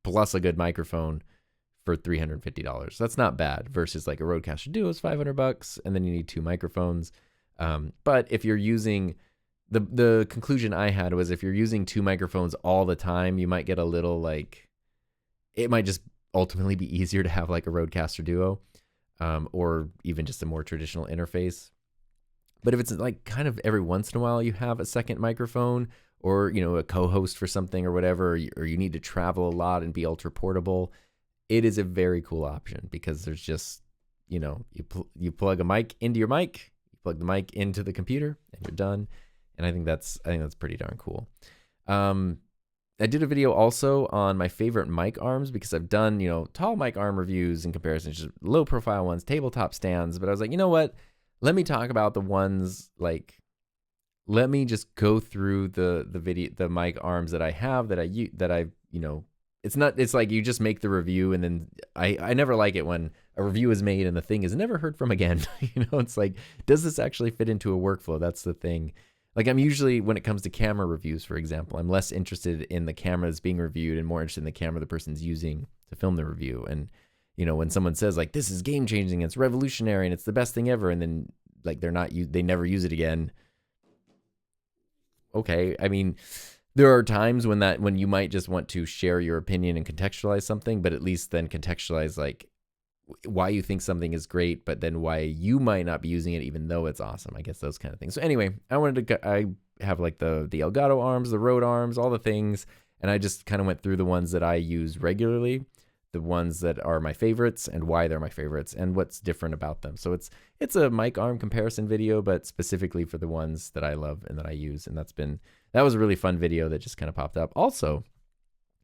Speaker 1: plus a good microphone for $350. That's not bad versus like a Rodecaster Duo is $500, and then you need 2 microphones. But if you're using the conclusion I had was if you're using 2 microphones all the time, you might get a little like, it might just ultimately be easier to have like a Rodecaster Duo, or even just a more traditional interface. But if it's like kind of every once in a while you have a second microphone, or a co-host for something or whatever, or you need to travel a lot and be ultra portable, it is a very cool option, because there's just, you plug a mic into your mic, you plug the mic into the computer, and you're done. And I think that's pretty darn cool. I did a video also on my favorite mic arms, because I've done, tall mic arm reviews in comparison, just low profile ones, tabletop stands. But I was like, you know what? Let me talk about the ones like, let me just go through the mic arms that I have it's like you just make the review, and then I never like it when a review is made and the thing is never heard from again. It's like, does this actually fit into a workflow? That's the thing. Like, I'm usually, when it comes to camera reviews, for example, I'm less interested in the camera that's being reviewed and more interested in the camera the person's using to film the review. And, when someone says like, this is game changing, it's revolutionary, and it's the best thing ever, and then like they never use it again, okay. I mean, there are times when you might just want to share your opinion and contextualize something, but at least then contextualize like why you think something is great, but then why you might not be using it even though it's awesome. I guess those kind of things. So anyway, I have like the Elgato arms, the Rode arms, all the things, and I just kind of went through the ones that I use regularly, the ones that are my favorites and why they're my favorites and what's different about them. So it's a mic arm comparison video, but specifically for the ones that I love and that I use. And that was a really fun video that just kind of popped up. Also,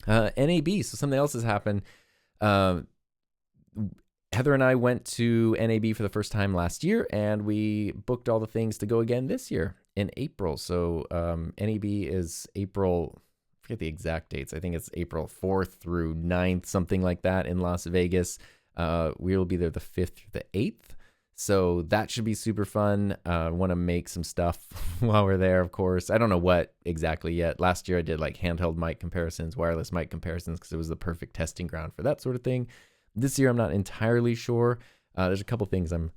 Speaker 1: NAB. So something else has happened. Heather and I went to NAB for the first time last year, and we booked all the things to go again this year in April. So NAB is April, I forget the exact dates. I think it's April 4th through 9th, something like that in Las Vegas. We will be there the 5th through the 8th. So that should be super fun. Want to make some stuff while we're there, of course. I don't know what exactly yet. Last year I did like handheld mic comparisons, wireless mic comparisons, because it was the perfect testing ground for that sort of thing. This year I'm not entirely sure. There's a couple things I'm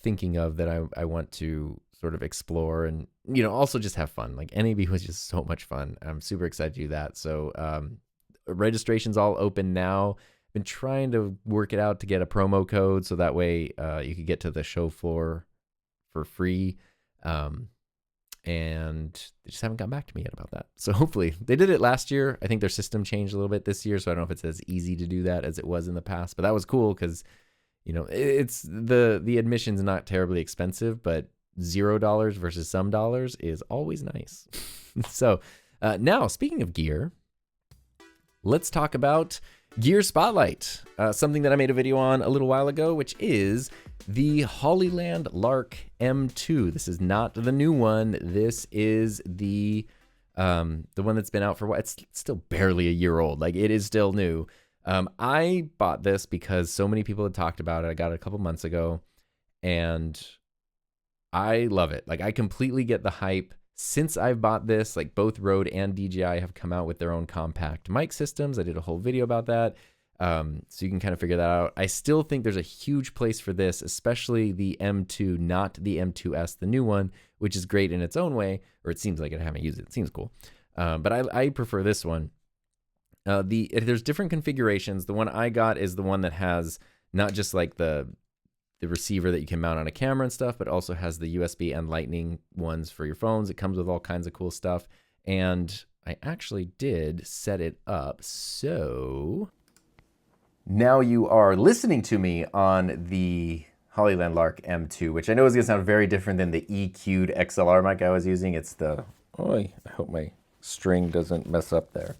Speaker 1: thinking of that I want to sort of explore and, also just have fun. Like NAB was just so much fun. I'm super excited to do that. So registration's all open now. Been trying to work it out to get a promo code so that way you could get to the show floor for free. And they just haven't gotten back to me yet about that. So hopefully they did it last year. I think their system changed a little bit this year, so I don't know if it's as easy to do that as it was in the past, but that was cool because, it's the admission's not terribly expensive, but $0 versus some dollars is always nice. So now speaking of gear, let's talk about Gear Spotlight, something that I made a video on a little while ago, which is the Hollyland Lark M2. This is not the new one. This is the one that's been out for a while. It's still barely a year old. Like, it is still new. I bought this because so many people had talked about it. I got it a couple months ago, and I love it. Like, I completely get the hype. Since I've bought this, like, both Rode and DJI have come out with their own compact mic systems. I did a whole video about that. So you can kind of figure that out. I still think there's a huge place for this, especially the M2, not the M2S, the new one, which is great in its own way, or it seems like it. I haven't used it. It seems cool. But I prefer this one. There's different configurations. The one I got is the one that has not just like the receiver that you can mount on a camera and stuff, but also has the USB and Lightning ones for your phones. It comes with all kinds of cool stuff. And I actually did set it up. So now you are listening to me on the Hollyland Lark M2, which I know is going to sound very different than the EQ'd XLR mic I was using. It's the, I hope my string doesn't mess up there.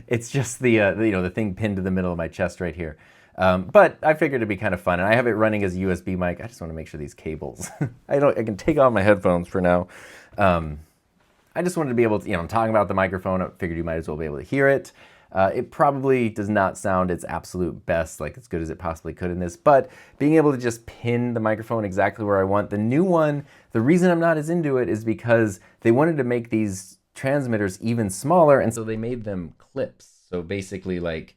Speaker 1: It's just the thing pinned to the middle of my chest right here. But I figured it'd be kind of fun, and I have it running as a USB mic. I just want to make sure these cables, I can take off my headphones for now. I just wanted to be able to, I'm talking about the microphone. I figured you might as well be able to hear it. It probably does not sound its absolute best, like as good as it possibly could in this, but being able to just pin the microphone exactly where I want. The new one, the reason I'm not as into it is because they wanted to make these transmitters even smaller, and so they made them clips. So basically, like,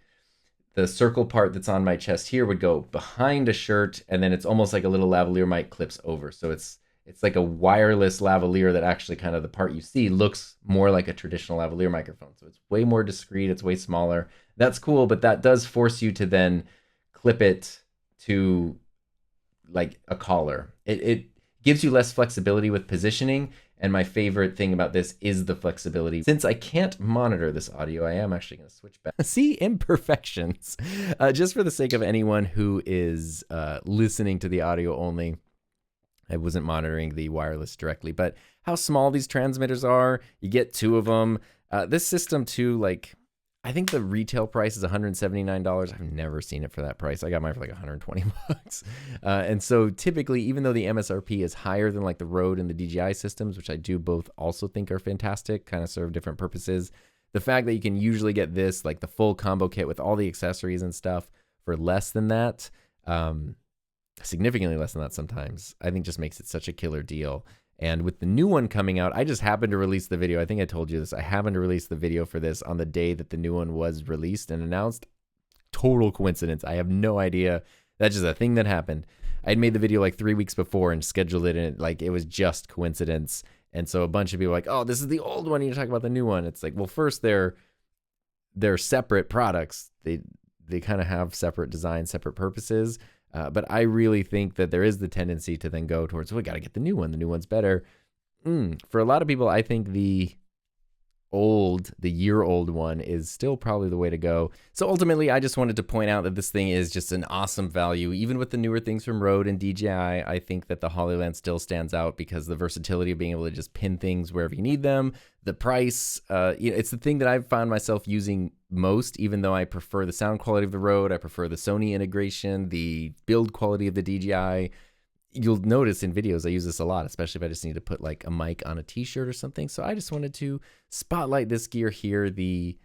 Speaker 1: the circle part that's on my chest here would go behind a shirt, and then it's almost like a little lavalier mic clips over. So it's like a wireless lavalier that actually kind of the part you see looks more like a traditional lavalier microphone. So it's way more discreet, it's way smaller. That's cool, but that does force you to then clip it to like a collar. It gives you less flexibility with positioning. And my favorite thing about this is the flexibility. Since I can't monitor this audio, I am actually going to switch back. See, imperfections. Just for the sake of anyone who is listening to the audio only, I wasn't monitoring the wireless directly, but how small these transmitters are. You get two of them. This system too, like, I think the retail price is $179. I've never seen it for that price. I got mine for like 120 bucks. And so typically, even though the MSRP is higher than like the Rode and the DJI systems, which I do both also think are fantastic, kind of serve different purposes, the fact that you can usually get this, like the full combo kit with all the accessories and stuff for less than that, significantly less than that sometimes, I think just makes it such a killer deal. And with the new one coming out, I just happened to release the video. I think I told you this. I happened to release the video for this on the day that the new one was released and announced. Total coincidence. I have no idea. That's just a thing that happened. I had made the video like 3 weeks before and scheduled it, and it was just coincidence. And so a bunch of people are like, oh, this is the old one. You talk about the new one. It's like, well, first they're separate products. They kind of have separate designs, separate purposes. But I really think that there is the tendency to then go towards, we got to get the new one. The new one's better. For a lot of people, I think the year-old one is still probably the way to go. So ultimately, I just wanted to point out that this thing is just an awesome value. Even with the newer things from Rode and DJI, I think that the Hollyland still stands out because the versatility of being able to just pin things wherever you need them. The price, it's the thing that I've found myself using most, even though I prefer the sound quality of the Rode. I prefer the Sony integration, the build quality of the DJI. You'll notice in videos I use this a lot, especially if I just need to put like a mic on a t-shirt or something. So I just wanted to spotlight this gear here, the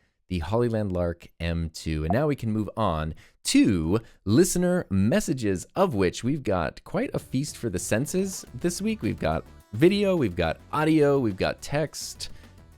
Speaker 1: Hollyland Lark M2. And now we can move on to listener messages, of which we've got quite a feast for the senses this week. We've got video, we've got audio, we've got text.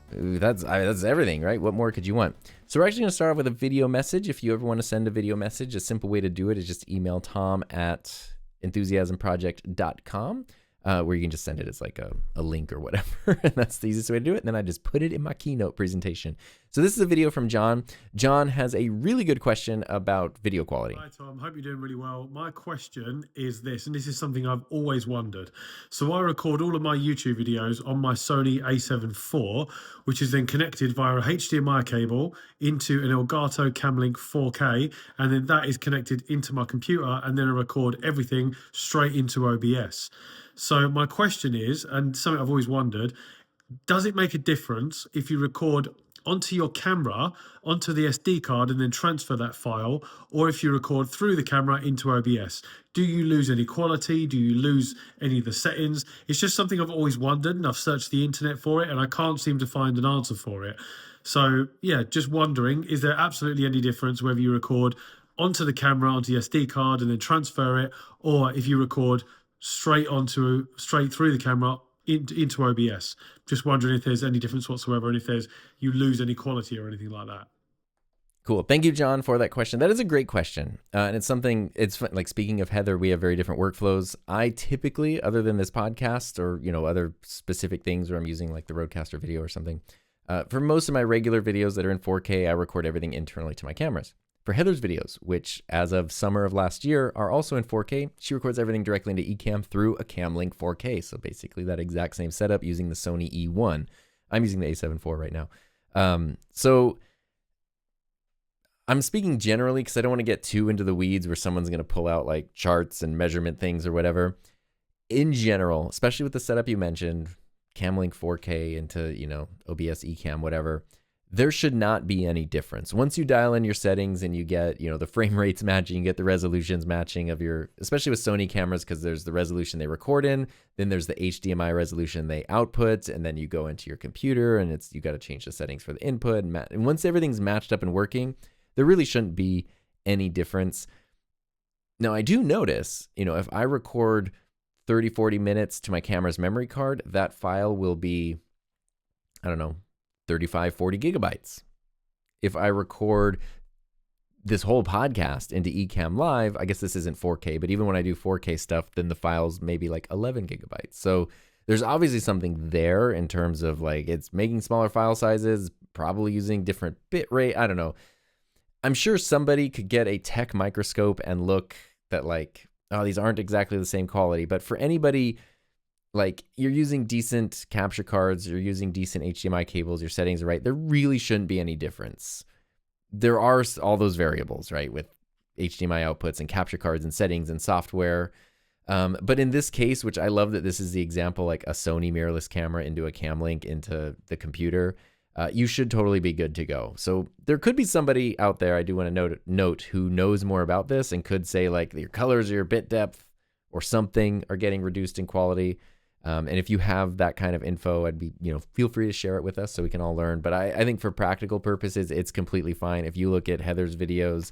Speaker 1: That's everything, right? What more could you want? So we're actually going to start off with a video message. If you ever want to send a video message, a simple way to do it is just email Tom at enthusiasmproject.com, where you can just send it as like a link or whatever. And that's the easiest way to do it. And then I just put it in my keynote presentation. So this is a video from John. John has a really good question about video quality.
Speaker 2: Hi, Tom. Hope you're doing really well. My question is this, and this is something I've always wondered. So I record all of my YouTube videos on my Sony a7 IV, which is then connected via a HDMI cable into an Elgato Camlink 4K, and then that is connected into my computer, and then I record everything straight into OBS. So my question is, and something I've always wondered, does it make a difference if you record onto your camera, onto the SD card, and then transfer that file, or if you record through the camera into OBS? Do you lose any quality? Do you lose any of the settings? It's just something I've always wondered, and I've searched the internet for it, and I can't seem to find an answer for it. So yeah, just wondering, is there absolutely any difference whether you record onto the camera, onto the SD card, and then transfer it, or if you record straight through the camera into OBS? Just wondering if there's any difference whatsoever, and if you lose any quality or anything like that.
Speaker 1: Cool. Thank you, John, for that question. That is a great question. And it's something, it's fun. Like, speaking of Heather, we have very different workflows. I typically, other than this podcast or, other specific things where I'm using like the Rodecaster video or something, for most of my regular videos that are in 4K, I record everything internally to my cameras. For Heather's videos, which as of summer of last year are also in 4K, she records everything directly into Ecamm through a Camlink 4K. So basically that exact same setup using the Sony E1. I'm using the a7 IV right now. So I'm speaking generally because I don't want to get too into the weeds where someone's going to pull out like charts and measurement things or whatever. In general, especially with the setup you mentioned, Camlink 4K into, OBS, Ecamm, whatever, there should not be any difference. Once you dial in your settings and you get, the frame rates matching, you get the resolutions matching of your, especially with Sony cameras, because there's the resolution they record in, then there's the HDMI resolution they output, and then you go into your computer and you got to change the settings for the input. And once everything's matched up and working, there really shouldn't be any difference. Now, I do notice, if I record 30, 40 minutes to my camera's memory card, that file will be, 35, 40 gigabytes. If I record this whole podcast into Ecamm Live, I guess this isn't 4K, but even when I do 4K stuff, then the file's maybe like 11 gigabytes. So there's obviously something there in terms of like it's making smaller file sizes, probably using different bit rate. I don't know. I'm sure somebody could get a tech microscope and look that like, oh, these aren't exactly the same quality. But for anybody, like, you're using decent capture cards, you're using decent HDMI cables, your settings are right, there really shouldn't be any difference. There are all those variables, right, with HDMI outputs and capture cards and settings and software. But in this case, which I love that this is the example, like a Sony mirrorless camera into a Camlink into the computer, you should totally be good to go. So there could be somebody out there, I do want to note, who knows more about this and could say like your colors or your bit depth or something are getting reduced in quality. And if you have that kind of info, I'd be, feel free to share it with us so we can all learn. But I think for practical purposes, it's completely fine. If you look at Heather's videos,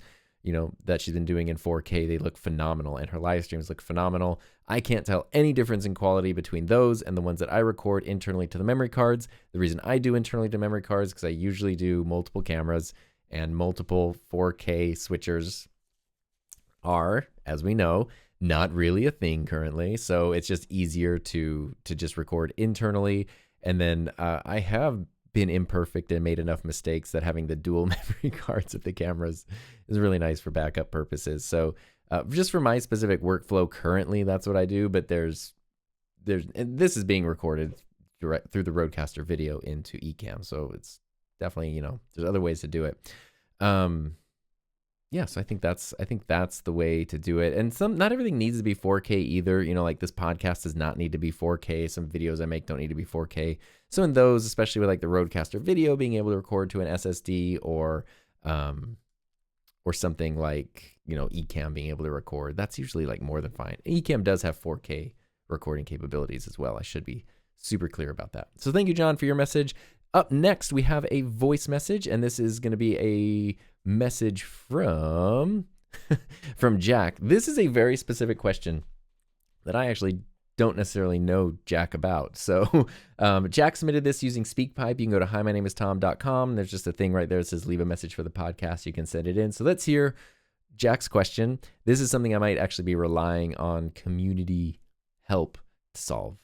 Speaker 1: that she's been doing in 4K, they look phenomenal, and her live streams look phenomenal. I can't tell any difference in quality between those and the ones that I record internally to the memory cards. The reason I do internally to memory cards is because I usually do multiple cameras, and multiple 4K switchers are, as we know, not really a thing currently. So it's just easier to just record internally. And then I have been imperfect and made enough mistakes that having the dual memory cards at the cameras is really nice for backup purposes. So just for my specific workflow currently, that's what I do. But there's and this is being recorded direct through the Rodecaster video into Ecamm. So it's definitely, there's other ways to do it. Yeah, so I think that's the way to do it. And not everything needs to be 4K either. Like this podcast does not need to be 4K. Some videos I make don't need to be 4K. So in those, especially with like the Rodecaster video, being able to record to an SSD or something like, Ecamm being able to record, that's usually like more than fine. Ecamm does have 4K recording capabilities as well. I should be super clear about that. So thank you, John, for your message. Up next, we have a voice message, and this is going to be a message from Jack. This is a very specific question that I actually don't necessarily know Jack about. So Jack submitted this using SpeakPipe. You can go to himynameistom.com. There's just a thing right there that says leave a message for the podcast. You can send it in. So let's hear Jack's question. This is something I might actually be relying on community help to solve.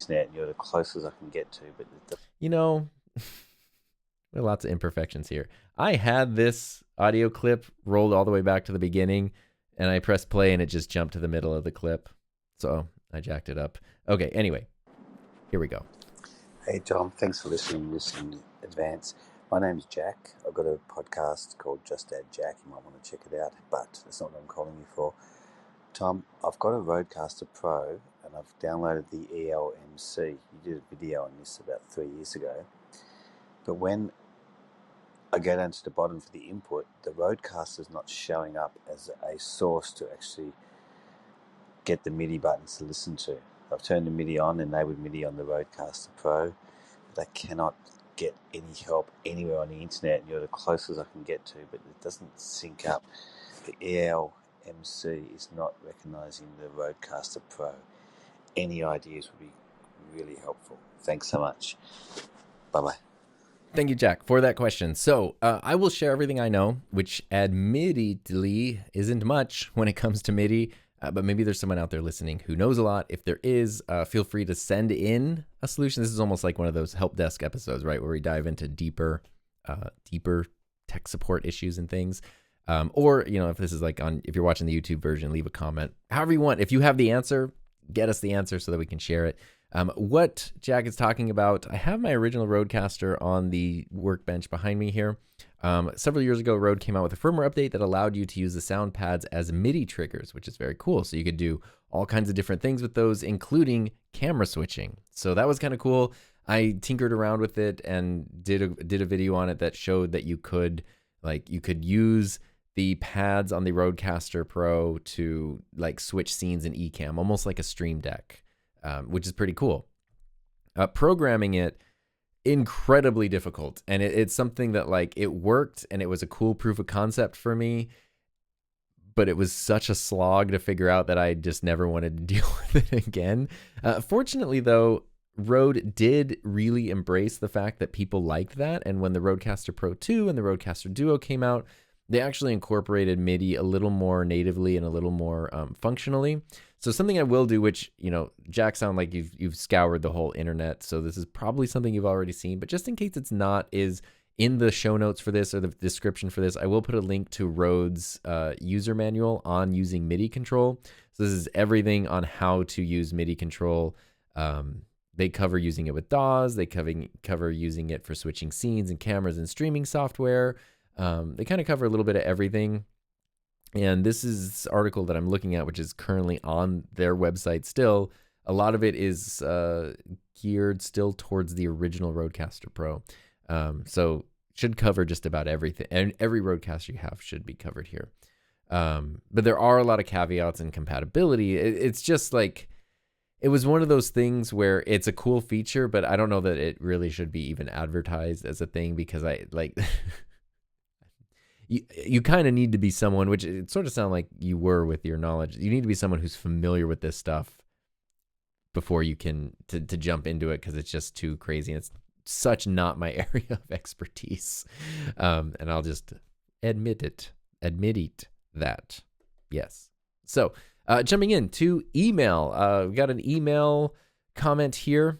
Speaker 3: You're the closest I can get to, but
Speaker 1: there are lots of imperfections here. I had this audio clip rolled all the way back to the beginning, and I pressed play, and it just jumped to the middle of the clip. So I jacked it up. Okay, anyway, here we go.
Speaker 3: Hey, Tom, thanks for listening in advance. My name's Jack. I've got a podcast called Just Add Jack. You might want to check it out, but that's not what I'm calling you for. Tom, I've got a Rodecaster Pro, and I've downloaded the ELMC. You did a video on this about 3 years ago. But when I go down to the bottom for the input, the Rodecaster is not showing up as a source to actually get the MIDI buttons to listen to. I've turned the MIDI on, enabled MIDI on the Rodecaster Pro, but I cannot get any help anywhere on the internet. You're the closest I can get to, but it doesn't sync up. The ELMC is not recognizing the Rodecaster Pro. Any ideas would be really helpful. Thanks so much. Bye-bye.
Speaker 1: Thank you, Jack, for that question. So I will share everything I know, which admittedly isn't much when it comes to MIDI, but maybe there's someone out there listening who knows a lot. If there is, feel free to send in a solution. This is almost like one of those help desk episodes, right, where we dive into deeper tech support issues and things. Or, if this is like if you're watching the YouTube version, leave a comment. However you want. If you have the answer, get us the answer so that we can share it. What Jack is talking about, I have my original Rodecaster on the workbench behind me here. Several years ago, Rode came out with a firmware update that allowed you to use the sound pads as MIDI triggers, which is very cool. So you could do all kinds of different things with those, including camera switching. So that was kind of cool. I tinkered around with it and did a video on it that showed that you could use the pads on the Rodecaster Pro to switch scenes in Ecamm, almost like a Stream Deck, which is pretty cool. Programming it, incredibly difficult, and it's something that it worked, and it was a cool proof of concept for me, but it was such a slog to figure out that I just never wanted to deal with it again. Fortunately, though, Rode did really embrace the fact that people liked that, and when the Rodecaster Pro 2 and the Rodecaster Duo came out, they actually incorporated MIDI a little more natively and a little more functionally. So something I will do, which, Jack, sound like you've scoured the whole internet, so this is probably something you've already seen, but just in case it's not, is in the show notes for this or the description for this, I will put a link to Rode's user manual on using MIDI control. So this is everything on how to use MIDI control. They cover using it with DAWs. They cover using it for switching scenes and cameras and streaming software. They kind of cover a little bit of everything. And this is this article that I'm looking at, which is currently on their website still. A lot of it is geared still towards the original Rodecaster Pro. So should cover just about everything. And every Rodecaster you have should be covered here. But there are a lot of caveats and compatibility. It's just it was one of those things where it's a cool feature, but I don't know that it really should be even advertised as a thing, because you kind of need to be someone, which it sort of sounded like you were with your knowledge. You need to be someone who's familiar with this stuff before you can to jump into it, because it's just too crazy. And it's such not my area of expertise. And I'll just admit that. Yes. So jumping into email, we got an email comment here.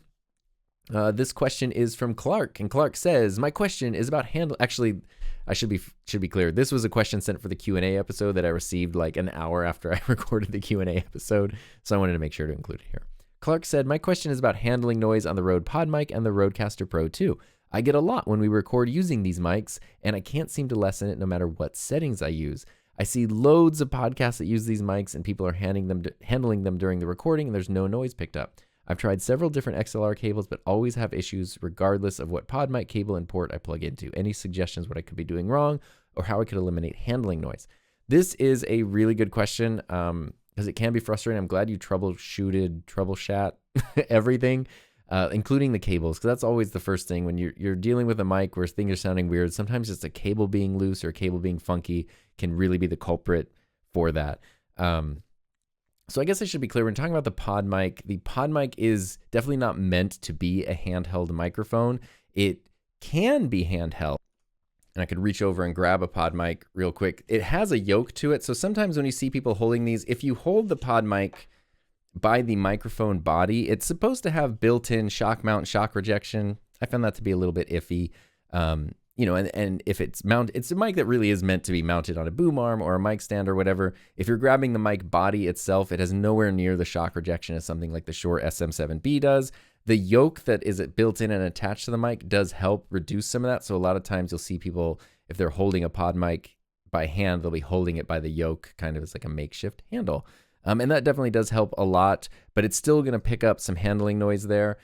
Speaker 1: This question is from Clark, and Clark says, "My question is about handle." Actually, I should be clear. This was a question sent for the Q&A episode that I received like an hour after I recorded the Q&A episode, so I wanted to make sure to include it here. Clark said, "My question is about handling noise on the Rode PodMic and the Rodecaster Pro 2. I get a lot when we record using these mics, and I can't seem to lessen it no matter what settings I use. I see loads of podcasts that use these mics, and people are handling them during the recording, and there's no noise picked up. I've tried several different XLR cables, but always have issues regardless of what PodMic cable and port I plug into. Any suggestions what I could be doing wrong or how I could eliminate handling noise?" This is a really good question because it can be frustrating. I'm glad you troubleshot everything, including the cables, because that's always the first thing when you're dealing with a mic where things are sounding weird. Sometimes just a cable being loose or a cable being funky can really be the culprit for that. So I guess I should be clear. When talking about the PodMic is definitely not meant to be a handheld microphone. It can be handheld. And I could reach over and grab a PodMic real quick. It has a yoke to it. So sometimes when you see people holding these, if you hold the PodMic by the microphone body, it's supposed to have built-in shock mount, shock rejection. I found that to be a little bit iffy. And if it's mounted, it's a mic that really is meant to be mounted on a boom arm or a mic stand or whatever. If you're grabbing the mic body itself, it has nowhere near the shock rejection as something like the Shure SM7B does. The yoke that is built in and attached to the mic does help reduce some of that. So a lot of times you'll see people, if they're holding a pod mic by hand, they'll be holding it by the yoke kind of as like a makeshift handle. And that definitely does help a lot, but it's still going to pick up some handling noise there.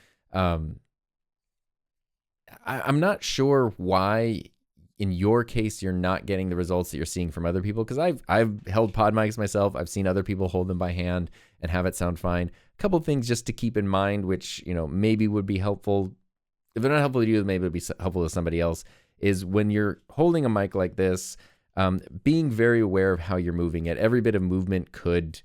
Speaker 1: I'm not sure why in your case you're not getting the results that you're seeing from other people, because I've held pod mics myself. I've seen other people hold them by hand and have it sound fine. A couple things just to keep in mind, which maybe would be helpful. If they're not helpful to you, maybe it'd be helpful to somebody else, is when you're holding a mic like this, being very aware of how you're moving it. Every bit of movement could,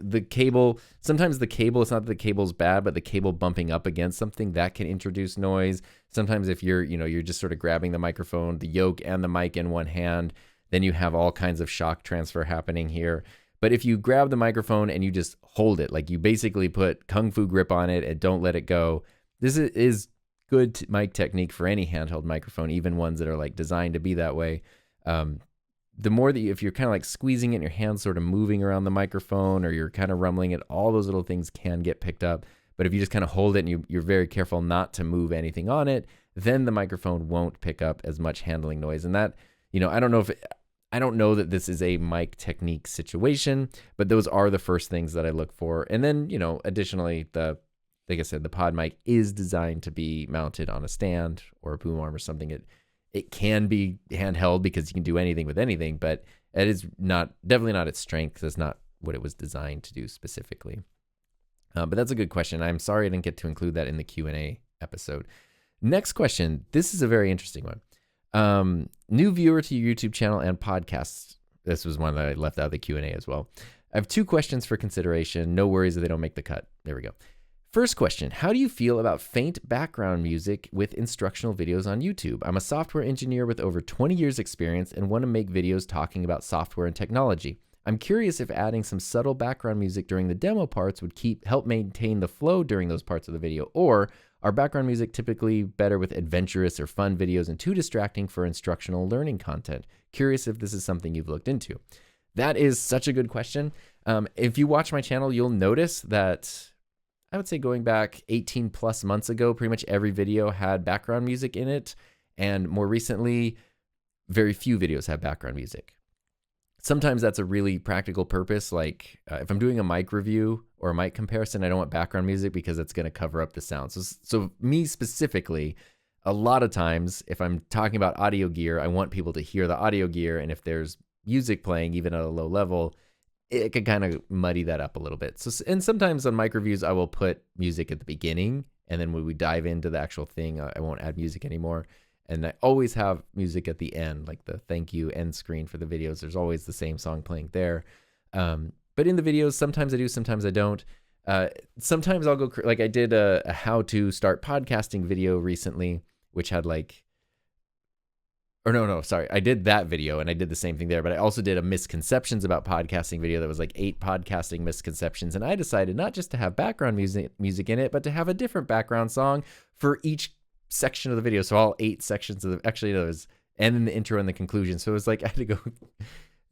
Speaker 1: the cable, sometimes the cable, it's not that the cable's bad, but the cable bumping up against something that can introduce noise. Sometimes if you're just sort of grabbing the microphone, the yoke and the mic in one hand, then you have all kinds of shock transfer happening here. But if you grab the microphone and you just hold it, like you basically put Kung Fu grip on it and don't let it go, this is good mic technique for any handheld microphone, even ones that are like designed to be that way. The more that if you're kind of like squeezing it in your hand, sort of moving around the microphone, or you're kind of rumbling it, all those little things can get picked up. But if you just kind of hold it and you're very careful not to move anything on it, then the microphone won't pick up as much handling noise. And that, I don't know that this is a mic technique situation, but those are the first things that I look for. And then, additionally, like I said, the pod mic is designed to be mounted on a stand or a boom arm or something. It can be handheld because you can do anything with anything, but it is definitely not its strength. That's not what it was designed to do specifically. But that's a good question. I'm sorry I didn't get to include that in the Q&A episode. Next question. This is a very interesting one. New viewer to your YouTube channel and podcasts. This was one that I left out of the Q&A as well. I have 2 questions for consideration. No worries if they don't make the cut. There we go. First question, how do you feel about faint background music with instructional videos on YouTube? I'm a software engineer with over 20 years experience and want to make videos talking about software and technology. I'm curious if adding some subtle background music during the demo parts would help maintain the flow during those parts of the video, or are background music typically better with adventurous or fun videos and too distracting for instructional learning content? Curious if this is something you've looked into. That is such a good question. If you watch my channel, you'll notice that I would say going back 18 plus months ago, pretty much every video had background music in it. And more recently, very few videos have background music. Sometimes that's a really practical purpose. Like if I'm doing a mic review or a mic comparison, I don't want background music because it's going to cover up the sound. So me specifically, a lot of times if I'm talking about audio gear, I want people to hear the audio gear. And if there's music playing, even at a low level, it can kind of muddy that up a little bit. And sometimes on mic reviews, I will put music at the beginning, and then when we dive into the actual thing, I won't add music anymore. And I always have music at the end, like the thank you end screen for the videos. There's always the same song playing there. But in the videos, sometimes I do, sometimes I don't. Sometimes I'll go, like I did a how to start podcasting video recently, which had like or no, sorry. I did that video and I did the same thing there, but I also did a misconceptions about podcasting video that was like 8 podcasting misconceptions. And I decided not just to have background music in it, but to have a different background song for each section of the video. So all 8 sections of those, and then the intro and the conclusion. So it was like, I had to go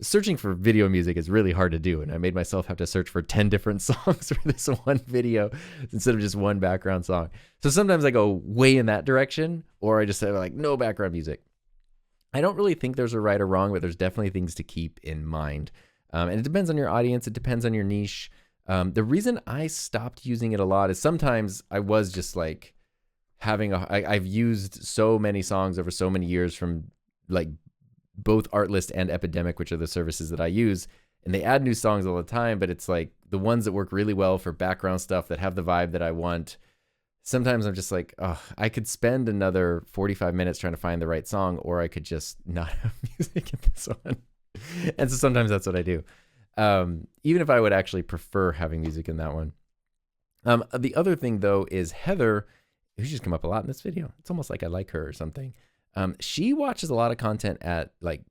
Speaker 1: searching for video music is really hard to do. And I made myself have to search for 10 different songs for this one video instead of just one background song. So sometimes I go way in that direction, or I just say like no background music. I don't really think there's a right or wrong, but there's definitely things to keep in mind. And it depends on your audience. It depends on your niche. The reason I stopped using it a lot is sometimes I was just like I've used so many songs over so many years from like both Artlist and Epidemic, which are the services that I use, and they add new songs all the time, but it's like the ones that work really well for background stuff that have the vibe that I want. Sometimes I'm just like, oh, I could spend another 45 minutes trying to find the right song, or I could just not have music in this one. And so sometimes that's what I do. Even if I would actually prefer having music in that one. The other thing though is Heather, who's just come up a lot in this video. It's almost like I like her or something. She watches a lot of content at like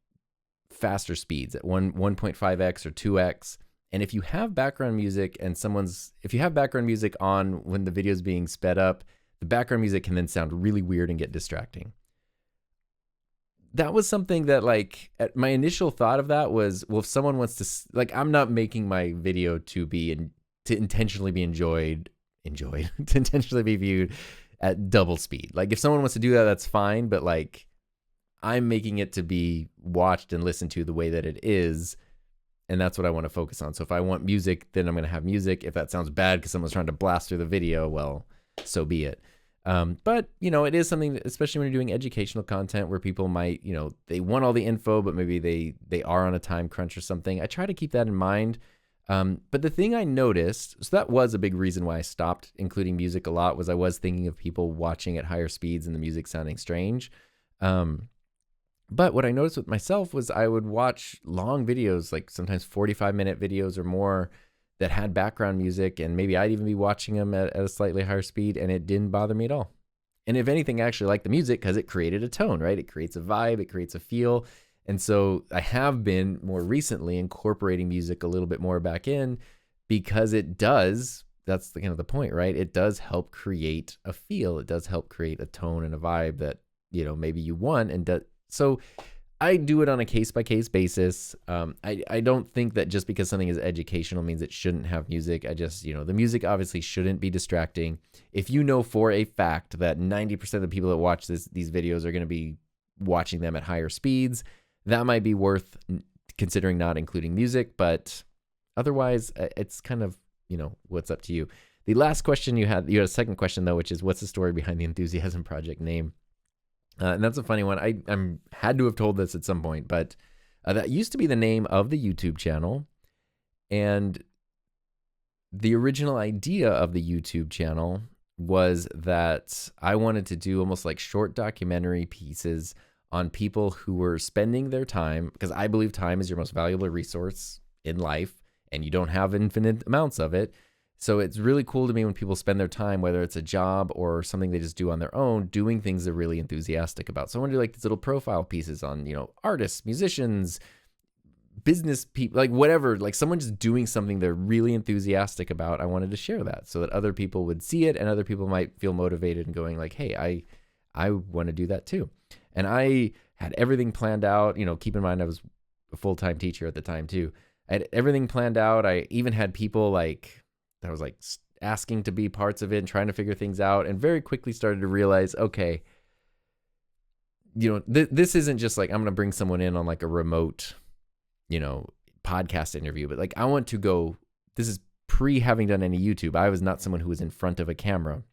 Speaker 1: faster speeds at 1.5x or 2x. And if you have background music and if you have background music on when the video is being sped up, the background music can then sound really weird and get distracting. That was something that my initial thought of that was, well, if someone wants to, like, I'm not making my video to intentionally be enjoyed, to intentionally be viewed at double speed. Like if someone wants to do that, that's fine. But like I'm making it to be watched and listened to the way that it is. And that's what I want to focus on. So if I want music, then I'm going to have music. If that sounds bad because someone's trying to blast through the video, well, so be it. But, it is something that, especially when you're doing educational content where people might, they want all the info, but maybe they are on a time crunch or something. I try to keep that in mind. But the thing I noticed, so that was a big reason why I stopped including music a lot, was I was thinking of people watching at higher speeds and the music sounding strange. But what I noticed with myself was I would watch long videos, like sometimes 45-minute videos or more that had background music, and maybe I'd even be watching them at a slightly higher speed, and it didn't bother me at all. And if anything, I actually like the music because it created a tone, right? It creates a vibe, it creates a feel. And so I have been more recently incorporating music a little bit more back in because it does, that's the kind of the point, right? It does help create a feel. It does help create a tone and a vibe that, maybe you want. And so I do it on a case-by-case basis. I don't think that just because something is educational means it shouldn't have music. I just, the music obviously shouldn't be distracting. If you know for a fact that 90% of the people that watch these videos are going to be watching them at higher speeds, that might be worth considering not including music. But otherwise, it's kind of, what's up to you. The last question you had a second question though, which is what's the story behind the Enthusiasm Project name? And that's a funny one. I had to have told this at some point, but that used to be the name of the YouTube channel. And the original idea of the YouTube channel was that I wanted to do almost like short documentary pieces on people who were spending their time, because I believe time is your most valuable resource in life, and you don't have infinite amounts of it. So it's really cool to me when people spend their time, whether it's a job or something they just do on their own, doing things they're really enthusiastic about. So I want to do like these little profile pieces on, artists, musicians, business people, like whatever, like someone just doing something they're really enthusiastic about. I wanted to share that so that other people would see it and other people might feel motivated and going like, hey, I want to do that too. And I had everything planned out, keep in mind I was a full-time teacher at the time too. I had everything planned out. I even had people that was asking to be parts of it and trying to figure things out, and very quickly started to realize, okay, this isn't just like, I'm going to bring someone in on like a remote, podcast interview, but like, I want to go, this is pre having done any YouTube. I was not someone who was in front of a camera.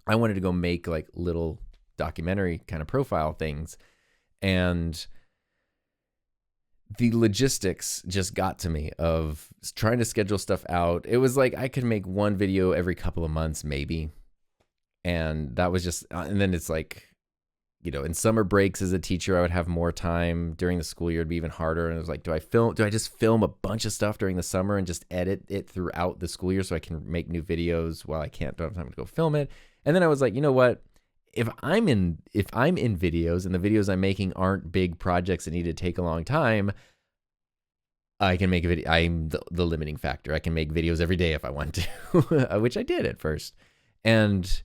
Speaker 1: I wanted to go make like little documentary kind of profile things. And the logistics just got to me of trying to schedule stuff out. It was like I could make one video every couple of months, maybe. And that was just, and then it's like, in summer breaks as a teacher, I would have more time. During the school year, it'd be even harder. And it was like, do I just film a bunch of stuff during the summer and just edit it throughout the school year so I can make new videos while I don't have time to go film it? And then I was like, you know what? if I'm in videos and the videos I'm making aren't big projects that need to take a long time, I can make a video. I'm the limiting factor. I can make videos every day if I want to, which I did at first. And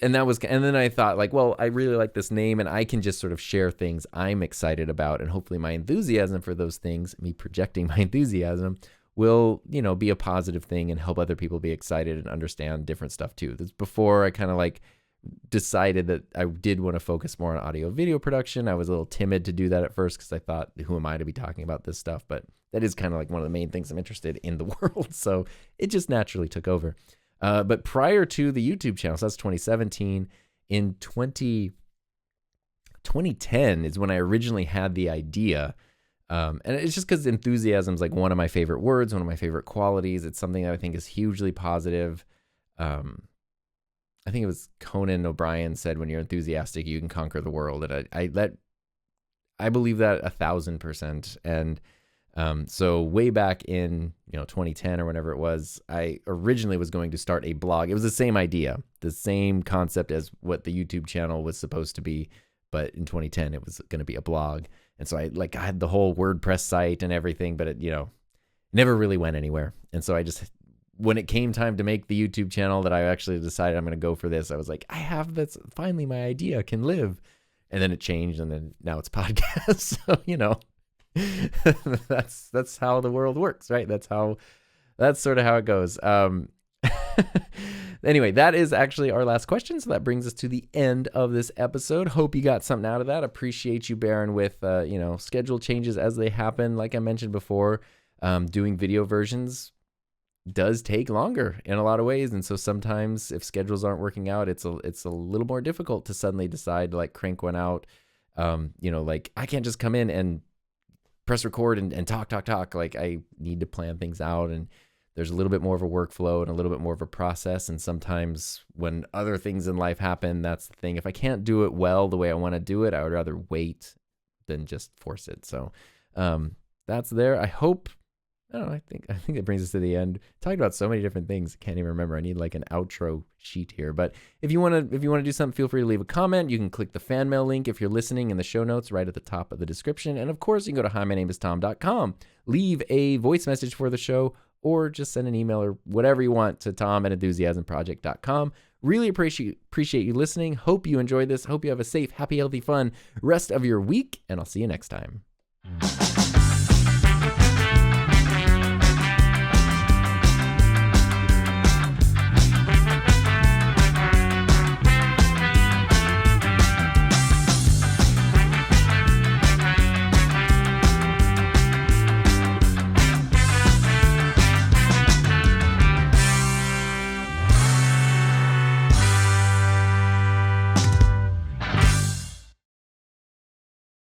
Speaker 1: that was, and then I thought like, well, I really like this name and I can just sort of share things I'm excited about. And hopefully my enthusiasm for those things, me projecting my enthusiasm, will, be a positive thing and help other people be excited and understand different stuff too. This before I kind of like decided that I did want to focus more on audio video production. I was a little timid to do that at first because I thought, who am I to be talking about this stuff? But that is kind of like one of the main things I'm interested in the world. So it just naturally took over. But prior to the YouTube channel, so that's 2017, in 2010 is when I originally had the idea. And it's just because enthusiasm is like one of my favorite words, one of my favorite qualities. It's something that I think is hugely positive. I think it was Conan O'Brien said, when you're enthusiastic, you can conquer the world. And I believe that 1,000%. And so way back in 2010 or whenever it was, I originally was going to start a blog. It was the same idea, the same concept as what the YouTube channel was supposed to be, but in 2010 it was going to be a blog. And so I had the whole WordPress site and everything, but it never really went anywhere. And so I just, when it came time to make the YouTube channel that I actually decided I'm going to go for this, I was like, I have this, finally my idea can live. And then it changed, and then now it's podcast. So that's how the world works, right? That's sort of how it goes. Anyway, that is actually our last question. So that brings us to the end of this episode. Hope you got something out of that. Appreciate you bearing with, schedule changes as they happen. Like I mentioned before, doing video versions does take longer in a lot of ways. And so sometimes if schedules aren't working out, it's a little more difficult to suddenly decide to like crank one out. Like I can't just come in and press record and talk. Like I need to plan things out, and there's a little bit more of a workflow and a little bit more of a process. And sometimes when other things in life happen, that's the thing. If I can't do it well the way I want to do it, I would rather wait than just force it. So that's there. I hope, I think that brings us to the end. Talked about so many different things. I can't even remember. I need like an outro sheet here. But if you want to do something, feel free to leave a comment. You can click the fan mail link if you're listening in the show notes right at the top of the description. And of course, you can go to HiMyNameIsTom.com. Leave a voice message for the show, or just send an email or whatever you want to tom@enthusiasmproject.com. Really appreciate you listening. Hope you enjoyed this. Hope you have a safe, happy, healthy, fun rest of your week, and I'll see you next time.